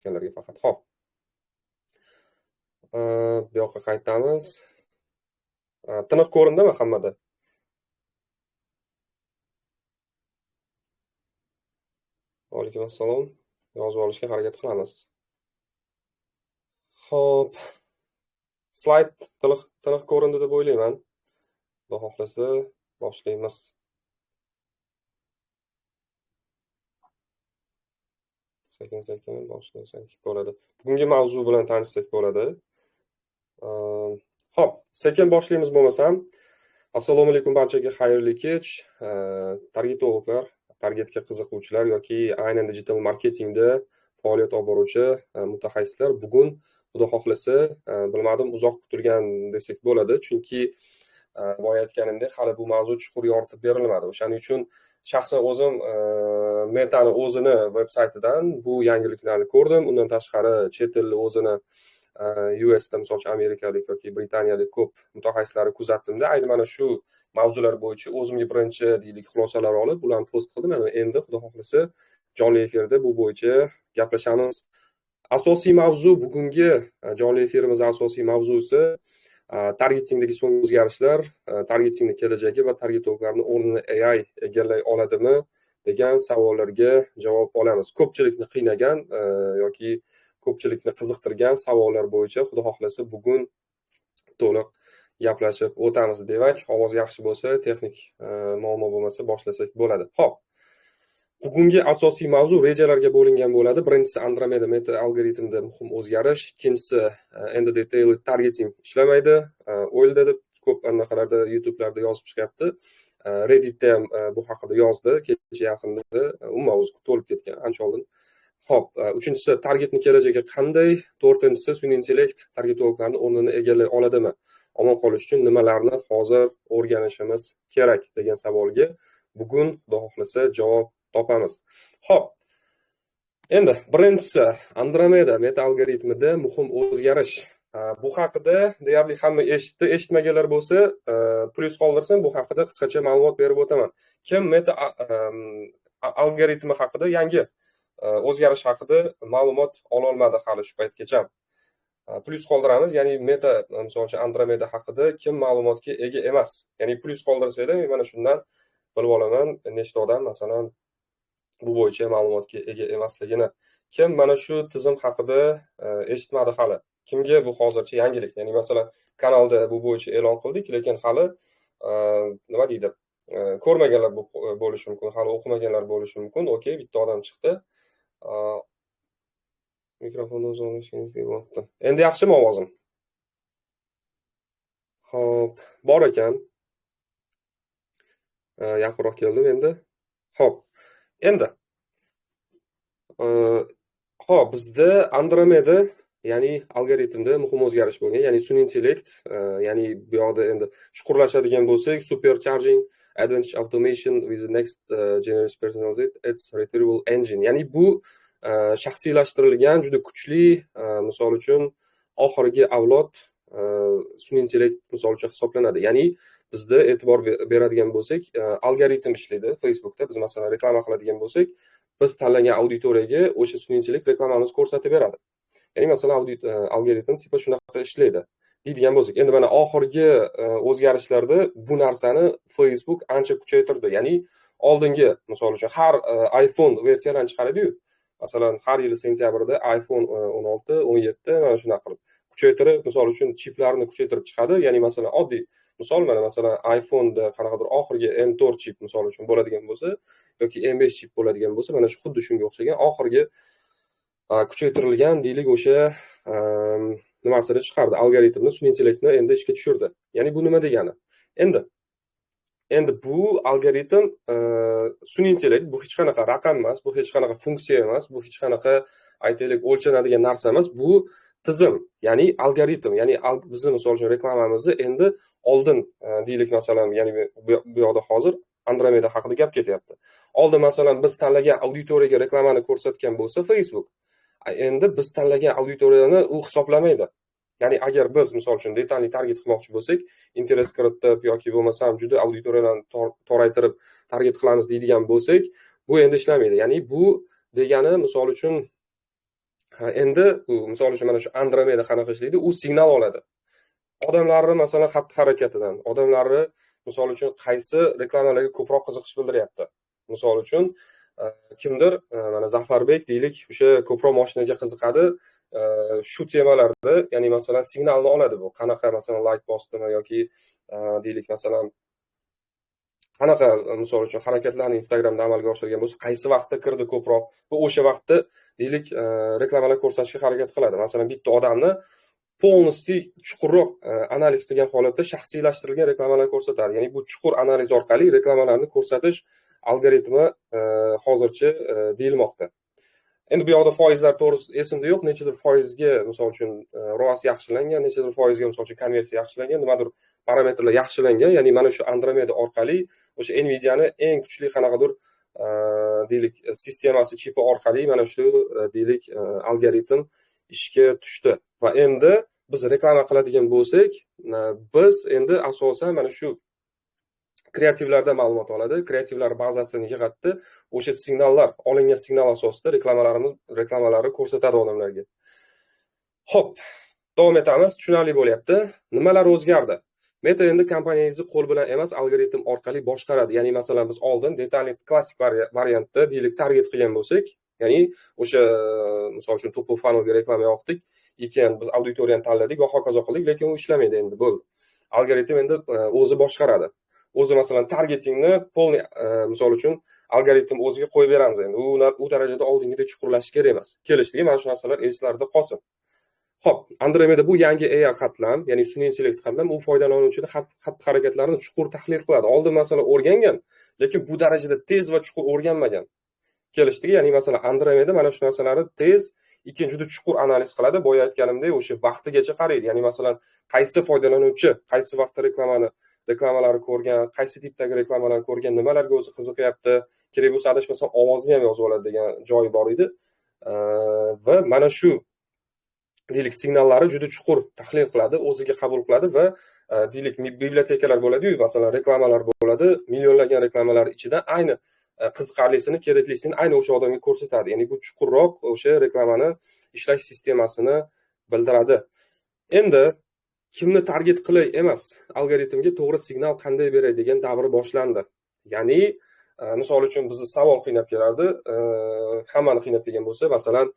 etganlarga faqat. Xo'p. Bu yoqqa qaytamiz. Tiniq ko'rindimi hammada? Alaykum assalom. Yozib olishga harakat qilamiz. Xo'p. Slayd tiniq ko'rindi deb o'ylayman. Xudo xohlasa boshlaymiz. Sekin-sekin boshlasak bo'ladi. Bugungi mavzu bilan tanishsak bo'ladi. Xo'p, sekin boshlaymiz bo'lmasam. Assalomu alaykum barchaga, xayrli kech. Targetologlar, targetga qiziquvchilar yoki aynan digital marketingda faoliyat olib boruvchi mutaxassislar bugun xudo xohlasa, bilmadim, uzoq kutilgan desak bo'ladi, chunki boya aytganimdek hali bu mavzu chuqur yoritib berilmadi. O'shaning uchun shaxsan o'zim Meta'ni o'zini veb-saytidan bu yangiliklarni ko'rdim. Undan tashqari chet elli o'zini USda, misol uchun amerikalik yoki britaniyalik ko'p mutaxassislarni kuzatdimda, ayni mana shu mavzular bo'yicha o'zimga birinchi deylik xulosalar olib, ularni post qildim. Endi xudo xohlasa jonli efirda bu bo'yicha gaplashamiz. Asosiy mavzu, bugungi jonli efirimiz asosiy mavzusi targetingdagi so'nggi o'zgarishlar, targetingning kelajagi va targetologlarning o'rnini AI egallay oladimi degan savollarga javob olamiz. Ko'pchilikni qiynagan yoki ko'pchilikni qiziqtirgan savollar bo'yicha xudo xohlasa bugun to'liq gaplashib o'tamiz. Demak, ovoz yaxshi bo'lsa, texnik muammo bo'lmasa boshlasak bo'ladi. Xo'p. Bugungi asosiy mavzu rejalarga bo'lingan bo'ladi. Birinchisi Andromeda meta algoritmida muhim o'zgarish, ikkinchisi endi detailli targeting ishlamaydi, o'ldi deb ko'p anaqalarda YouTube'larda yozib chiqyapti. Redditda ham bu haqida yozdi, kecha yaqinda u mavzu to'lib ketgan, ancha oldin. Xo'p, uchinchisi targetning kelajagi qanday? To'rtinchisi sun'iy intellekt targetologlarning o'rnini egallay oladimi? Omon qolish uchun nimalarni hozir o'rganishimiz kerak degan savolga bugun xudo xohlasa javob topamiz. Xo'p. Endi birinchisi Andromeda meta algoritmida muhim o'zgarish. Bu haqida deyarli hamma eshitdi, eshitmaganlar bo'lsa, plyus qoldirsin, bu haqida qisqacha ma'lumot berib o'taman. Kim meta algoritmi haqida yangi o'zgarish haqida ma'lumot ola olmadi hali shu paytgacha. Plyus qoldiramiz, ya'ni meta, misol uchun Andromeda haqida kim ma'lumotga ega emas. Ya'ni plyus qoldirsanglar, mana shundan bilib olaman nechta odam masalan bu bo'yicha ma'lumotga ega emasligini. Kim mana shu tizim haqida eshitmadi hali. Kimga bu hozircha yangilik. Ya'ni masalan kanalda bu bo'yicha e'lon qildik, lekin hali nima deydi? Ko'rmaganlar bo'lishi mumkin, hali o'qimaganlar bo'lishi mumkin. Okey, bitta odam chiqdi. Mikrofonni o'zingizga deyapti. Endi yaxshimi ovozim? Xo'p, bor ekan. Yaqinroq keldim endi. Xo'p. Endi xo'p, bizda Andromeda, ya'ni algoritmda muhim o'zgarish bo'lgan, ya'ni sun'iy intellekt, ya'ni bu yoqda endi chuqurlashadigan bo'lsak, supercharging advanced automation with the next generation personalized its retrieval engine. Ya'ni bu shaxsiylashtirilgan juda kuchli, misol uchun oxirgi avlod sun'iy intellekt misol uchun hisoblanadi. Ya'ni bizda e'tibor beradigan bo'lsak, algoritm ishlaydi Facebookda. Biz masalan reklama qiladigan bo'lsak, biz tanlagan auditoriyaga o'sha sun'iy intellekt reklamamizni ko'rsatib beradi. Ya'ni masalan algoritm tipa shunaqa ishlaydi deydigan bo'lsak, endi mana oxirgi o'zgarishlarda bu narsani Facebook ancha kuchaytirdi. Ya'ni oldingi misol uchun har iPhone versiyalarini chiqaradi-yu. Masalan, har yil sentyabrda iPhone 16, 17 mana shunaqa qilib kuchaytirib, misol uchun chiplarni kuchaytirib chiqadi. Ya'ni masalan oddiy misol, mana masalan iPhone'da qanaqadir oxirgi M4 chip misol uchun bo'ladigan bo'lsa yoki M5 chip bo'ladigan bo'lsa, mana shu xuddi shunga o'xshagan oxirgi kuchaytirilgan deylik o'sha nimasini chiqardi, algoritmni, sun'iy intellektni endi ishga tushirdi. Ya'ni bu nima degani? Endi bu algoritm sun'iy intellekt, bu hech qanaqa raqam emas, bu hech qanaqa funksiya emas, bu hech qanaqa aytaylik o'lchanadigan narsa emas, bu tizim, ya'ni algoritm, ya'ni bizni misol uchun reklamamizni endi oldin deylik masalan, ya'ni bu yoqda hozir Andromeda haqida gap ketyapti. Oldin masalan biz tanlagan auditoriyaga reklamani ko'rsatgan bo'lsa Facebook, endi biz tanlagan auditoriyani u hisoblamaydi. Ya'ni agar biz misol uchun detalli target qilmoqchi bo'lsak, interes kiritib yoki bo'lmasam juda auditoriyalarni toraytirib target qilamiz deydigan bo'lsak, bu endi ishlamaydi. Ya'ni bu degani misol uchun Endi u misol uchun mana shu Andromeda qanaqa ishlaydi? U signal oladi. Odamlarni masalan xatti-harakatidan, odamlarni misol uchun qaysi reklamalarga ko'proq qiziqish bildiryapti. Misol uchun kimdir mana Zafarbek deylik, o'sha ko'proq mashinaga qiziqadi. Shu temalarda, ya'ni masalan signalni oladi bu. Qanaqa masalan like postimi yoki deylik masalan qanaqa misol uchun harakatlarni Instagramda amalga oshirgan bo'lsa, qaysi vaqtda kirdi ko'proq va o'sha vaqtda deylik reklamalar ko'rsatishga harakat qiladi. Masalan, bitta odamni polностью chuqurroq analiz qilgan holatda shaxsiylashtirilgan reklamalar ko'rsatadi. Ya'ni bu chuqur analiz orqali reklamalarni ko'rsatish algoritmi hozircha deyilmoqda. Endi bu yoqda foizlar to'g'risi esimda yo'q, nechadir foizga misol uchun ROAS yaxshilangan, nechadir foizga misol uchun konversiya yaxshilangan, nimadir parametrlar yaxshilangan. Ya'ni mana shu Andromeda orqali o'sha Nvidia'ni eng kuchli qanaqadir deylik sistemasi chipi orqali mana shu deylik algoritm ishga tushdi. Va endi biz reklama qiladigan bo'lsak, biz endi asosan mana shu kreativlardan ma'lumot oladi, kreativlar bazasini yig'atdi, o'sha signallar, olingan signal asosida reklamalarni ko'rsatadi odamlarga. Xo'p, davom etamiz, tushunarli bo'lyapti. Nimalar o'zgardi? Meta endi kompaniyangizni qo'l bilan emas, algoritm orqali boshqaradi. Ya'ni masalan biz oldin detalli klassik variantda deylik target qilgan bo'lsak, ya'ni o'sha misol uchun top of funnelga reklama yoqdik, keyin biz auditoriyani tanladik va hokazo qildik, lekin u ishlamaydi endi bo'ldi. Algoritm endi o'zi boshqaradi. O'zi masalan targetingni polni misol uchun algoritm o'ziga qo'yib beramiz endi. U darajada oldingidek chuqurlashish kerak emas. Kelishligi mana shu narsalar eslarda qolsin. Xo'p, Andromeda bu yangi AI qatlam, ya'ni sun'iy intellekt qatlam, u foydalanuvchini xatti-harakatlarini chuqur tahlil qiladi. Oldin masalan o'rgangan, lekin bu darajada tez va chuqur o'rganmagan. Kelishdiki, ya'ni masalan Andromeda mana shu narsalarni tez, juda chuqur analiz qiladi. Boya aytganimdek, o'sha vaqtigacha qaraydi. Ya'ni masalan qaysi foydalanuvchi qaysi vaqtda reklamalarni ko'rgan, qaysi tipdagi reklamalarni ko'rgan, nimalarga o'zi qiziqyapti, kerak bo'lsa adashmasam ovozni ham yozib oladi degan joyi bor edi. Va mana shu deylik signallari juda chuqur tahlil qiladi, o'ziga qabul qiladi va deylik bibliotekalar bo'ladi-yu, masalan reklamalar bo'ladi, millionlagan reklamalar ichidan ayni qiziqarlisini, keraklisini ayni o'sha odamga ko'rsatadi. Ya'ni bu chuqurroq o'sha reklamani ishlash sistemasini bildiradi. Endi kimni target qilay emas, algoritmga to'g'ri signal qanday beray degan davri boshlandi. Ya'ni misol uchun bizni savol qiynab kelardi, hammani qiynab kelgan bo'lsa, masalan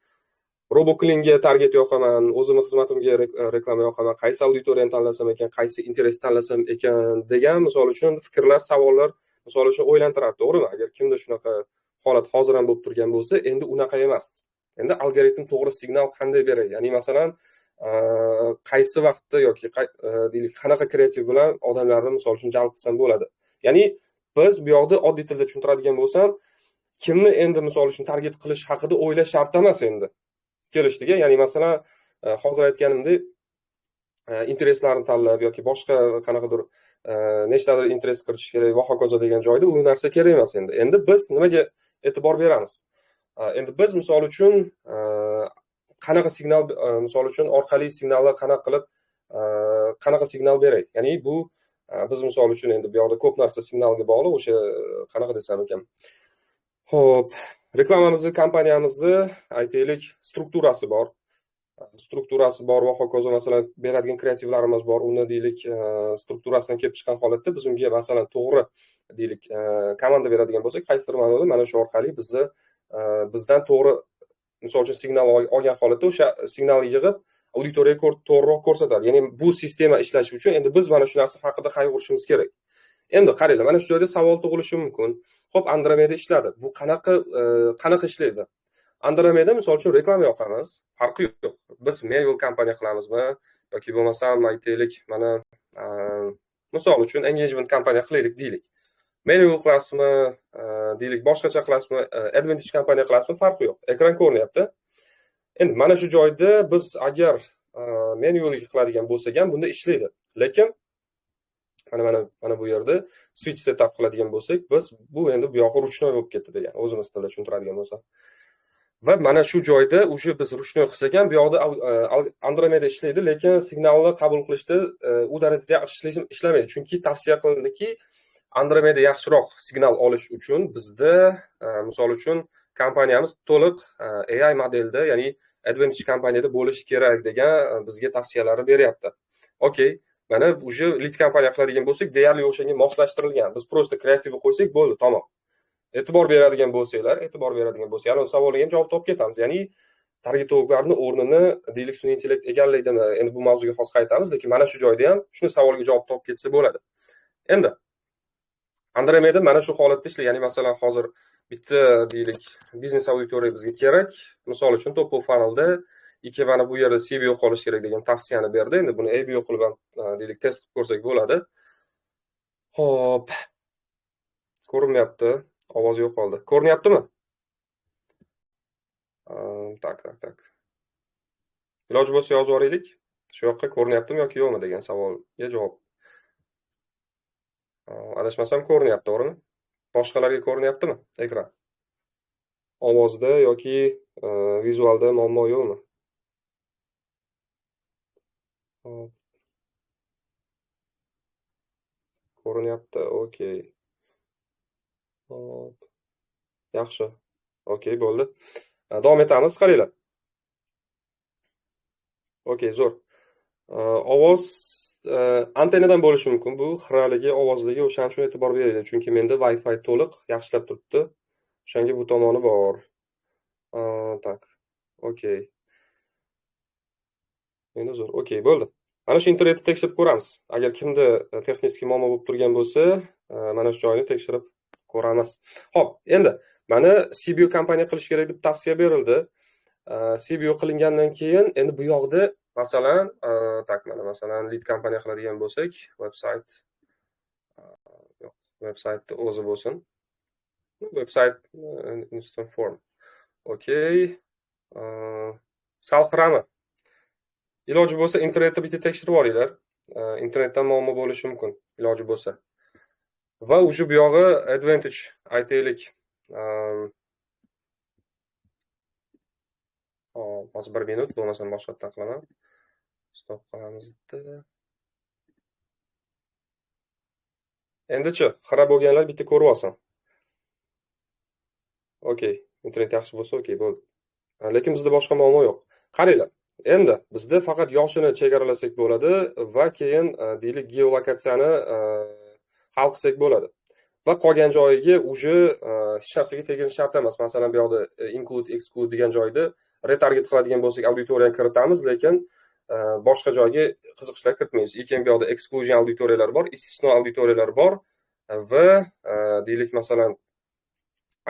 RoboClean'ga target yoqaman, o'zimni xizmatimga reklama yoqaman, qaysi auditoriyani tanlasam ekan, qaysi interes tanlasam ekan degan misol uchun fikrlar, savollar misol uchun o'ylantiradi, to'g'rimi? Agar kimda shunaqa holat hozir ham bo'lib turgan bo'lsa, endi unaqa emas. Endi algoritm to'g'ri signal qanday beradi? Ya'ni masalan qaysi vaqtda yoki deylik qanaqa kreativ bilan odamlarni misol uchun jalb qilsam bo'ladi. Ya'ni biz bu yoqda oddiy tilda tushuntiradigan bo'lsam, kimni endi misol uchun target qilish haqida o'ylash shart emas endi. Kelishligi, ya'ni masalan hozir aytganimdek intereslarni tanlab yoki boshqa qanaqadir nechtadir interes kiritish kerak va hokazo degan joyda u narsa kerak emas endi. Endi biz nimaga e'tibor beramiz? Endi biz misol uchun qanaqa signal misol uchun orqali signallar qanaqa signal beray? Ya'ni bu biz misol uchun endi bu yoqda ko'p narsa signalga bog'liq, o'sha qanaqa desam ekan. Xo'p, reklamamizni, kompaniyamizni aytaylik strukturasi bor. Va hokazo masalan beradigan kreativlarimiz bor. Uni deylik strukturasidan kelib chiqqan holatda biz unga masalan to'g'ri deylik komanda beradigan bo'lsak, qaysidir ma'noda mana shu orqali bizdan to'g'ri misol uchun signal olgan holatda o'sha signalni yig'ib auditoriyaga to'g'riroq ko'rsatadi. Ya'ni bu sistema ishlashi uchun endi biz mana shu narsa haqida qayg'urishimiz kerak. Endi qaranglar, mana shu joyda savol tug'ilishi mumkin. Xo'p, Andromeda ishladi. Bu qanaqa ishlaydi? Andromeda misol uchun reklama yoqamiz, farqi yo'q. Biz manual kompaniya qilamizmi yoki bo'lmasam aytaylik, mana misol uchun engagement kompaniya qilaylik deylik. Manual qilasizmi, deylik boshqacha qilasizmi, advantage kompaniya qilasizmi, farqi yo'q. Ekran ko'rinyapti. Endi mana shu joyda biz agar manual qiladigan bo'lsak ham bunda ishlaydi. Lekin mana bu yerda switch setup qiladigan bo'lsak, biz bu endi bu yog'i ruchnoy bo'lib ketdi degan, o'zimiz tilda tushuntiradigan bo'lsam. Va mana shu joyda o'sha biz ruchnoy qilsak ham bu yoqda Andromeda ishlaydi, lekin signalni qabul qilishda u darajada ishlamaydi. Chunki tavsiya qilindiki, Andromeda yaxshiroq signal olish uchun bizda misol uchun kompaniyamiz to'liq AI modelda, ya'ni Advantage kompaniyada bo'lishi kerak degan bizga tavsiyalarini beryapti. Okey, mana уже lead kompaniya qiladigan bo'lsak, deyarli o'shanga moslashtirilgan. Biz просто kreativni qo'ysak bo'ldi, tamom. E'tibor beradigan bo'lsanglar, yana savolga ham javob topib ketamiz. Ya'ni targetologlarning o'rnini deylik sun'iy intellekt egallaydimi? Endi bu mavzuga xos qaytamiz, lekin mana shu joyda ham shuni savolga javob topib ketsa bo'ladi. Endi Andromeda mana shu holatda ishlaydi. Ya'ni masalan hozir bitta deylik biznes auditoriya bizga kerak. Misol uchun top of funnelda mana bu yerda CBO qolish kerak degan tavsiyani berdi. Endi buni ABO qilib ham deylik test qilib ko'rsak bo'ladi. Xo'p. Ko'rinmayapti. Ovoz yo'qoldi. Ko'rinyaptimi? Tak. Iloji bo'lsa yozib yuboraylik. Shu yoqqa ko'rinyaptimi yoki yo'qmi degan savolga javob. Adashmasam ko'rinyapti, to'g'rimi? Boshqalarga ko'rinyaptimi ekran? Ovozda yoki vizualda muammo yo'qmi? Ko'rinyapti, okey. Yaxshi. Okey, bo'ldi. Davom etamiz, qaranglar. Okey, zo'r. Ovoz antenadan bo'lishi mumkin. Bu xiraligi, ovozligi o'shaning uchun e'tibor beringlar, chunki menda Wi-Fi to'liq yaxshilab turibdi. O'shanga bu tomoni bor. Tak. Okey. Endi zo'r. Okey, bo'ldi. Mana shu internetni tekshirib ko'ramiz. Agar kimda texnik muammo bo'lib turgan bo'lsa, mana shu joyni tekshirib ko'ramiz. Xo'p, endi mana CBO kompaniya qilish kerak deb tavsiya berildi. CBO qilingandan keyin endi bu yoqda masalan, mana masalan lead kompaniya qiladigan bo'lsak, veb-saytni o'zi bo'lsin. Veb-sayt instant form. Okey. Sal xirami. Iloji bo'lsa internetda bitta tekshirib olinglar. Internetdan muammo bo'lishi mumkin, iloji bo'lsa. Va уже bu yog'i advantage aytaylik. Hozir 1 minut, bo'lmasam boshqatdan qilaman. Stop qilamizda. Endi-chi, xira bo'lganlar bitta ko'rib olsin. Okey, internet yaxshi bo'lsa okey, bo'ldi. Lekin bizda boshqa muammo yo'q. Qaranglar. Endi bizda faqat yoshini chegaralasak bo'ladi va keyin deylik geolokatsiyani hal qilsak bo'ladi. Va qolgan joyiga уже hech narsaga teginish shart emas. Masalan, bu yoqda include, exclude degan joyda retarget qiladigan bo'lsak, auditoriyani kiritamiz, lekin boshqa joyga qiziqishlar kiritmaymiz. Lekin bu yoqda exclusion auditoriyalar bor, istisno auditoriyalar bor va deylik masalan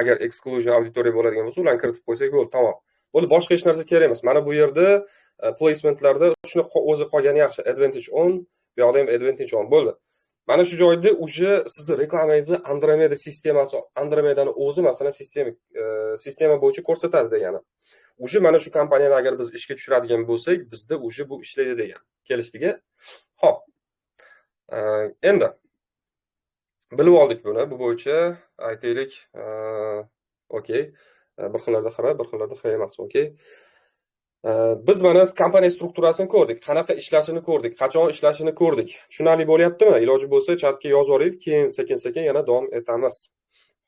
agar exclusion auditoriya bo'ladigan bo'lsa, ularni kiritib qo'ysak bo'ldi, tamom. Bo'ldi, boshqa hech narsa kerak emas. Mana bu yerda placementlarda shuni o'zi qolgani yaxshi. Advantage on, bu yoqda ham advantage on bo'ldi. Mana shu joyda уже sizni reklamangizni Andromeda sistemasi, Andromedani o'zi masalan sistema bo'yicha ko'rsatadi degani. Уже mana shu kompaniyani agar biz ishga tushiradigan bo'lsak, bizda уже bu ishlaydi degan. Kelishdik-a? Xo'p. Endi bilib oldik buni. Bu bo'yicha aytaylik, okey. Bir xillarda xira, bir xillarda xira emas, okey. Biz mana kompaniya strukturasini ko'rdik, qanaqa ishlashini ko'rdik, qachon ishlashini ko'rdik. Tushunarli bo'lyaptimi? Iloji bo'lsa chatga yozib yuboring, keyin sekin-sekin yana davom etamiz.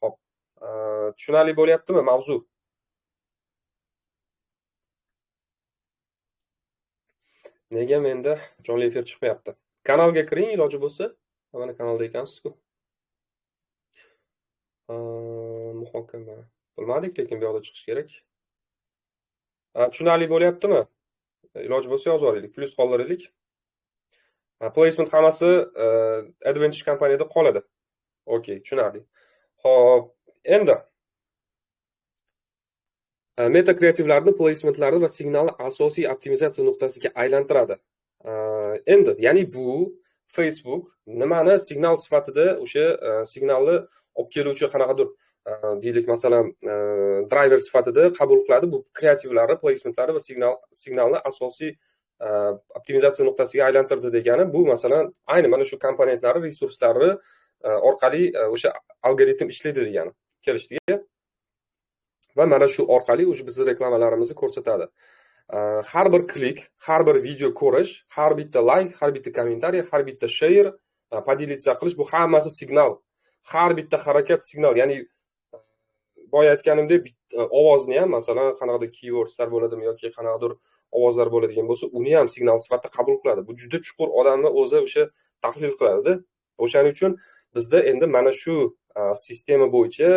Xo'p. Tushunarli bo'lyaptimi mavzu? Nega menda jonli efir chiqmayapti? Kanalga kiring, iloji bo'lsa. Mana kanalda ekansiz-ku. Muhokama. Bilmadik, lekin bu yoqda chiqish kerak. Tushunarli bo'lyaptimi? Iloji bo'lsa yozib yuboraylik, plus qoldiraylik. Placement hammasi Advantage kompaniyada qoladi. Okey, tushunarli. Xo'p, endi meta kreativlarni placementlarni va signalni asosiy optimizatsiya nuqtasiga aylantiradi. Endi, ya'ni bu Facebook nimani signal sifatida o'sha signalni olib keluvchi qanaqadir deylik masalan driver sifatida qabul qiladi. Bu kreativlarni, placementlari va signalni asosiy optimizatsiya nuqtasiga aylantirdi degani, bu masalan ayni mana shu komponentlari, resurslari orqali o'sha algoritm ishlaydi degani. Kelishdik-a? Va mana shu orqali o'sha bizning reklamalarimizni ko'rsatadi. Har bir klik, har bir video ko'rish, har bitta like, har bitta kommentariy, har bitta share, podelиться qilish, bu hammasi signal. Har bitta harakat signal, ya'ni boya aytganimdek ovozni ham masalan qanaqadir keywordslar bo'ladimi yoki qanaqadir ovozlar bo'ladigan bo'lsa, uni ham signal sifatida qabul qiladi. Bu juda chuqur odamni o'zi o'sha tahlil qiladida. O'shaning uchun bizda endi mana shu sistema bo'yicha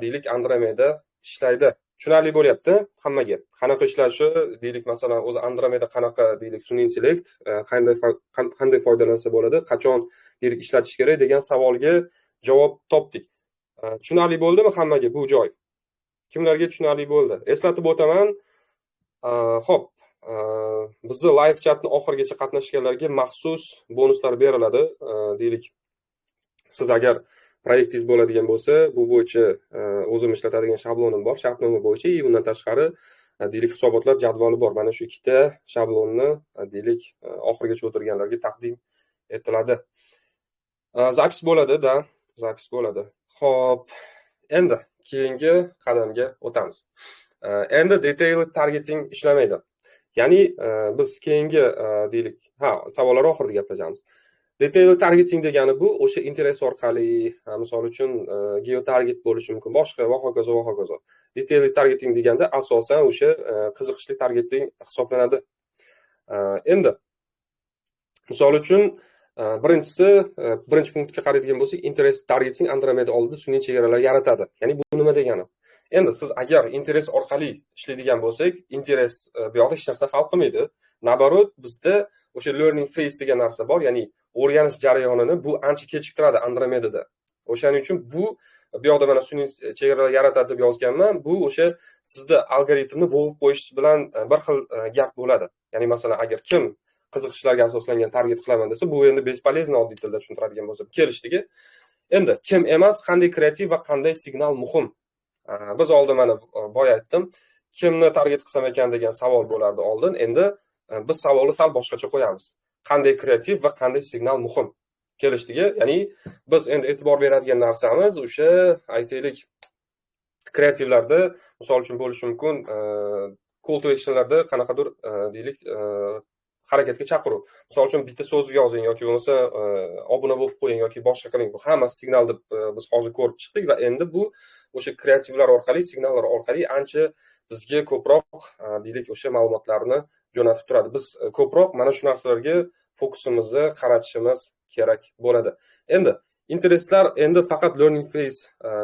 deylik Andromeda ishlaydi. Tushunarli bo'lyapti hammaga. Qanaqa ishlashi, deylik masalan o'zi Andromeda qanaqa deylik sun'iy intellekt qanday foydalansa bo'ladi, qachon deylik ishlatish kerak degan savolga javob topdik. Tushunarli bo'ldimi hammaga bu joy? Kimlarga tushunarli bo'ldi? Eslatib o'taman. Xo'p, bizni live chatning oxirigacha qatnashganlarga maxsus bonuslar beriladi. Deylik siz agar proyektingiz bo'ladigan bo'lsa, bu bo'yicha o'zim ishlatadigan shablonim bor, shartnoma bo'yicha, undan tashqari deylik hisobotlar jadvali bor. Mana shu ikkita shablonni deylik oxirigacha o'tirganlarga taqdim etiladi. Zapis bo'ladi-da, zapis bo'ladi. Xo'p, endi keyingi qadamga o'tamiz. Endi detailed targeting ishlamaydi. Ya'ni biz keyingi deylik, savollar oxirida gaplashamiz. Detailed targeting degani bu o'sha interes orqali, misol uchun geotarget bo'lishi mumkin, boshqa va hokazo va hokazo. Detailed targeting deganda asosan o'sha qiziqishli targeting hisoblanadi. Endi misol uchun birinchi punktga qaraydigan bo'lsak, interes targeting Andromeda oldida sun'iy chegaralar yaratadi. Ya'ni bu nima degani? Endi siz agar interes orqali ishlaydigan bo'lsak, interes bu yoqda hech narsa hal qilmaydi. Nabarot, bizda o'sha learning phase degan narsa bor, ya'ni o'rganish jarayonini bu ancha kechiktiradi Andromedada. O'shaning uchun bu yoqda mana sun'iy chegaralar yaratadi deb yozganman. Bu o'sha sizda algoritmni bo'g'ib qo'yish bilan bir xil gap bo'ladi. Ya'ni masalan, agar kim qiziqishlarga asoslangan target qilaman desa, bu endi bespolezno oddiy tilda tushuntiradigan bo'lsa, kelishdigi. Endi kim emas, qanday kreativ va qanday signal muhim. Biz oldin mana boya aytdim, kimni target qilsam ekan degan savol bo'lardi oldin. Endi biz savolni sal boshqacha qo'yamiz. Qanday kreativ va qanday signal muhim. Kelishdigi. Ya'ni biz endi e'tibor beradigan narsamiz o'sha aytaylik kreativlarda, misol uchun bo'lishi mumkin, call to actionlarda qanaqadir deylik harakatga chaqiruv. Misol uchun bitta so'z yozing yoki bo'lmasa obuna bo'lib qo'ying yoki boshqa qiling. Bu hammasi signal deb biz hozir ko'rib chiqdik va endi bu o'sha kreativlar orqali, signallar orqali ancha bizga ko'proq deylik o'sha ma'lumotlarni jo'natib turadi. Biz ko'proq mana shu narsalarga fokusimizni qaratishimiz kerak bo'ladi. Endi intereslar endi faqat learning phase,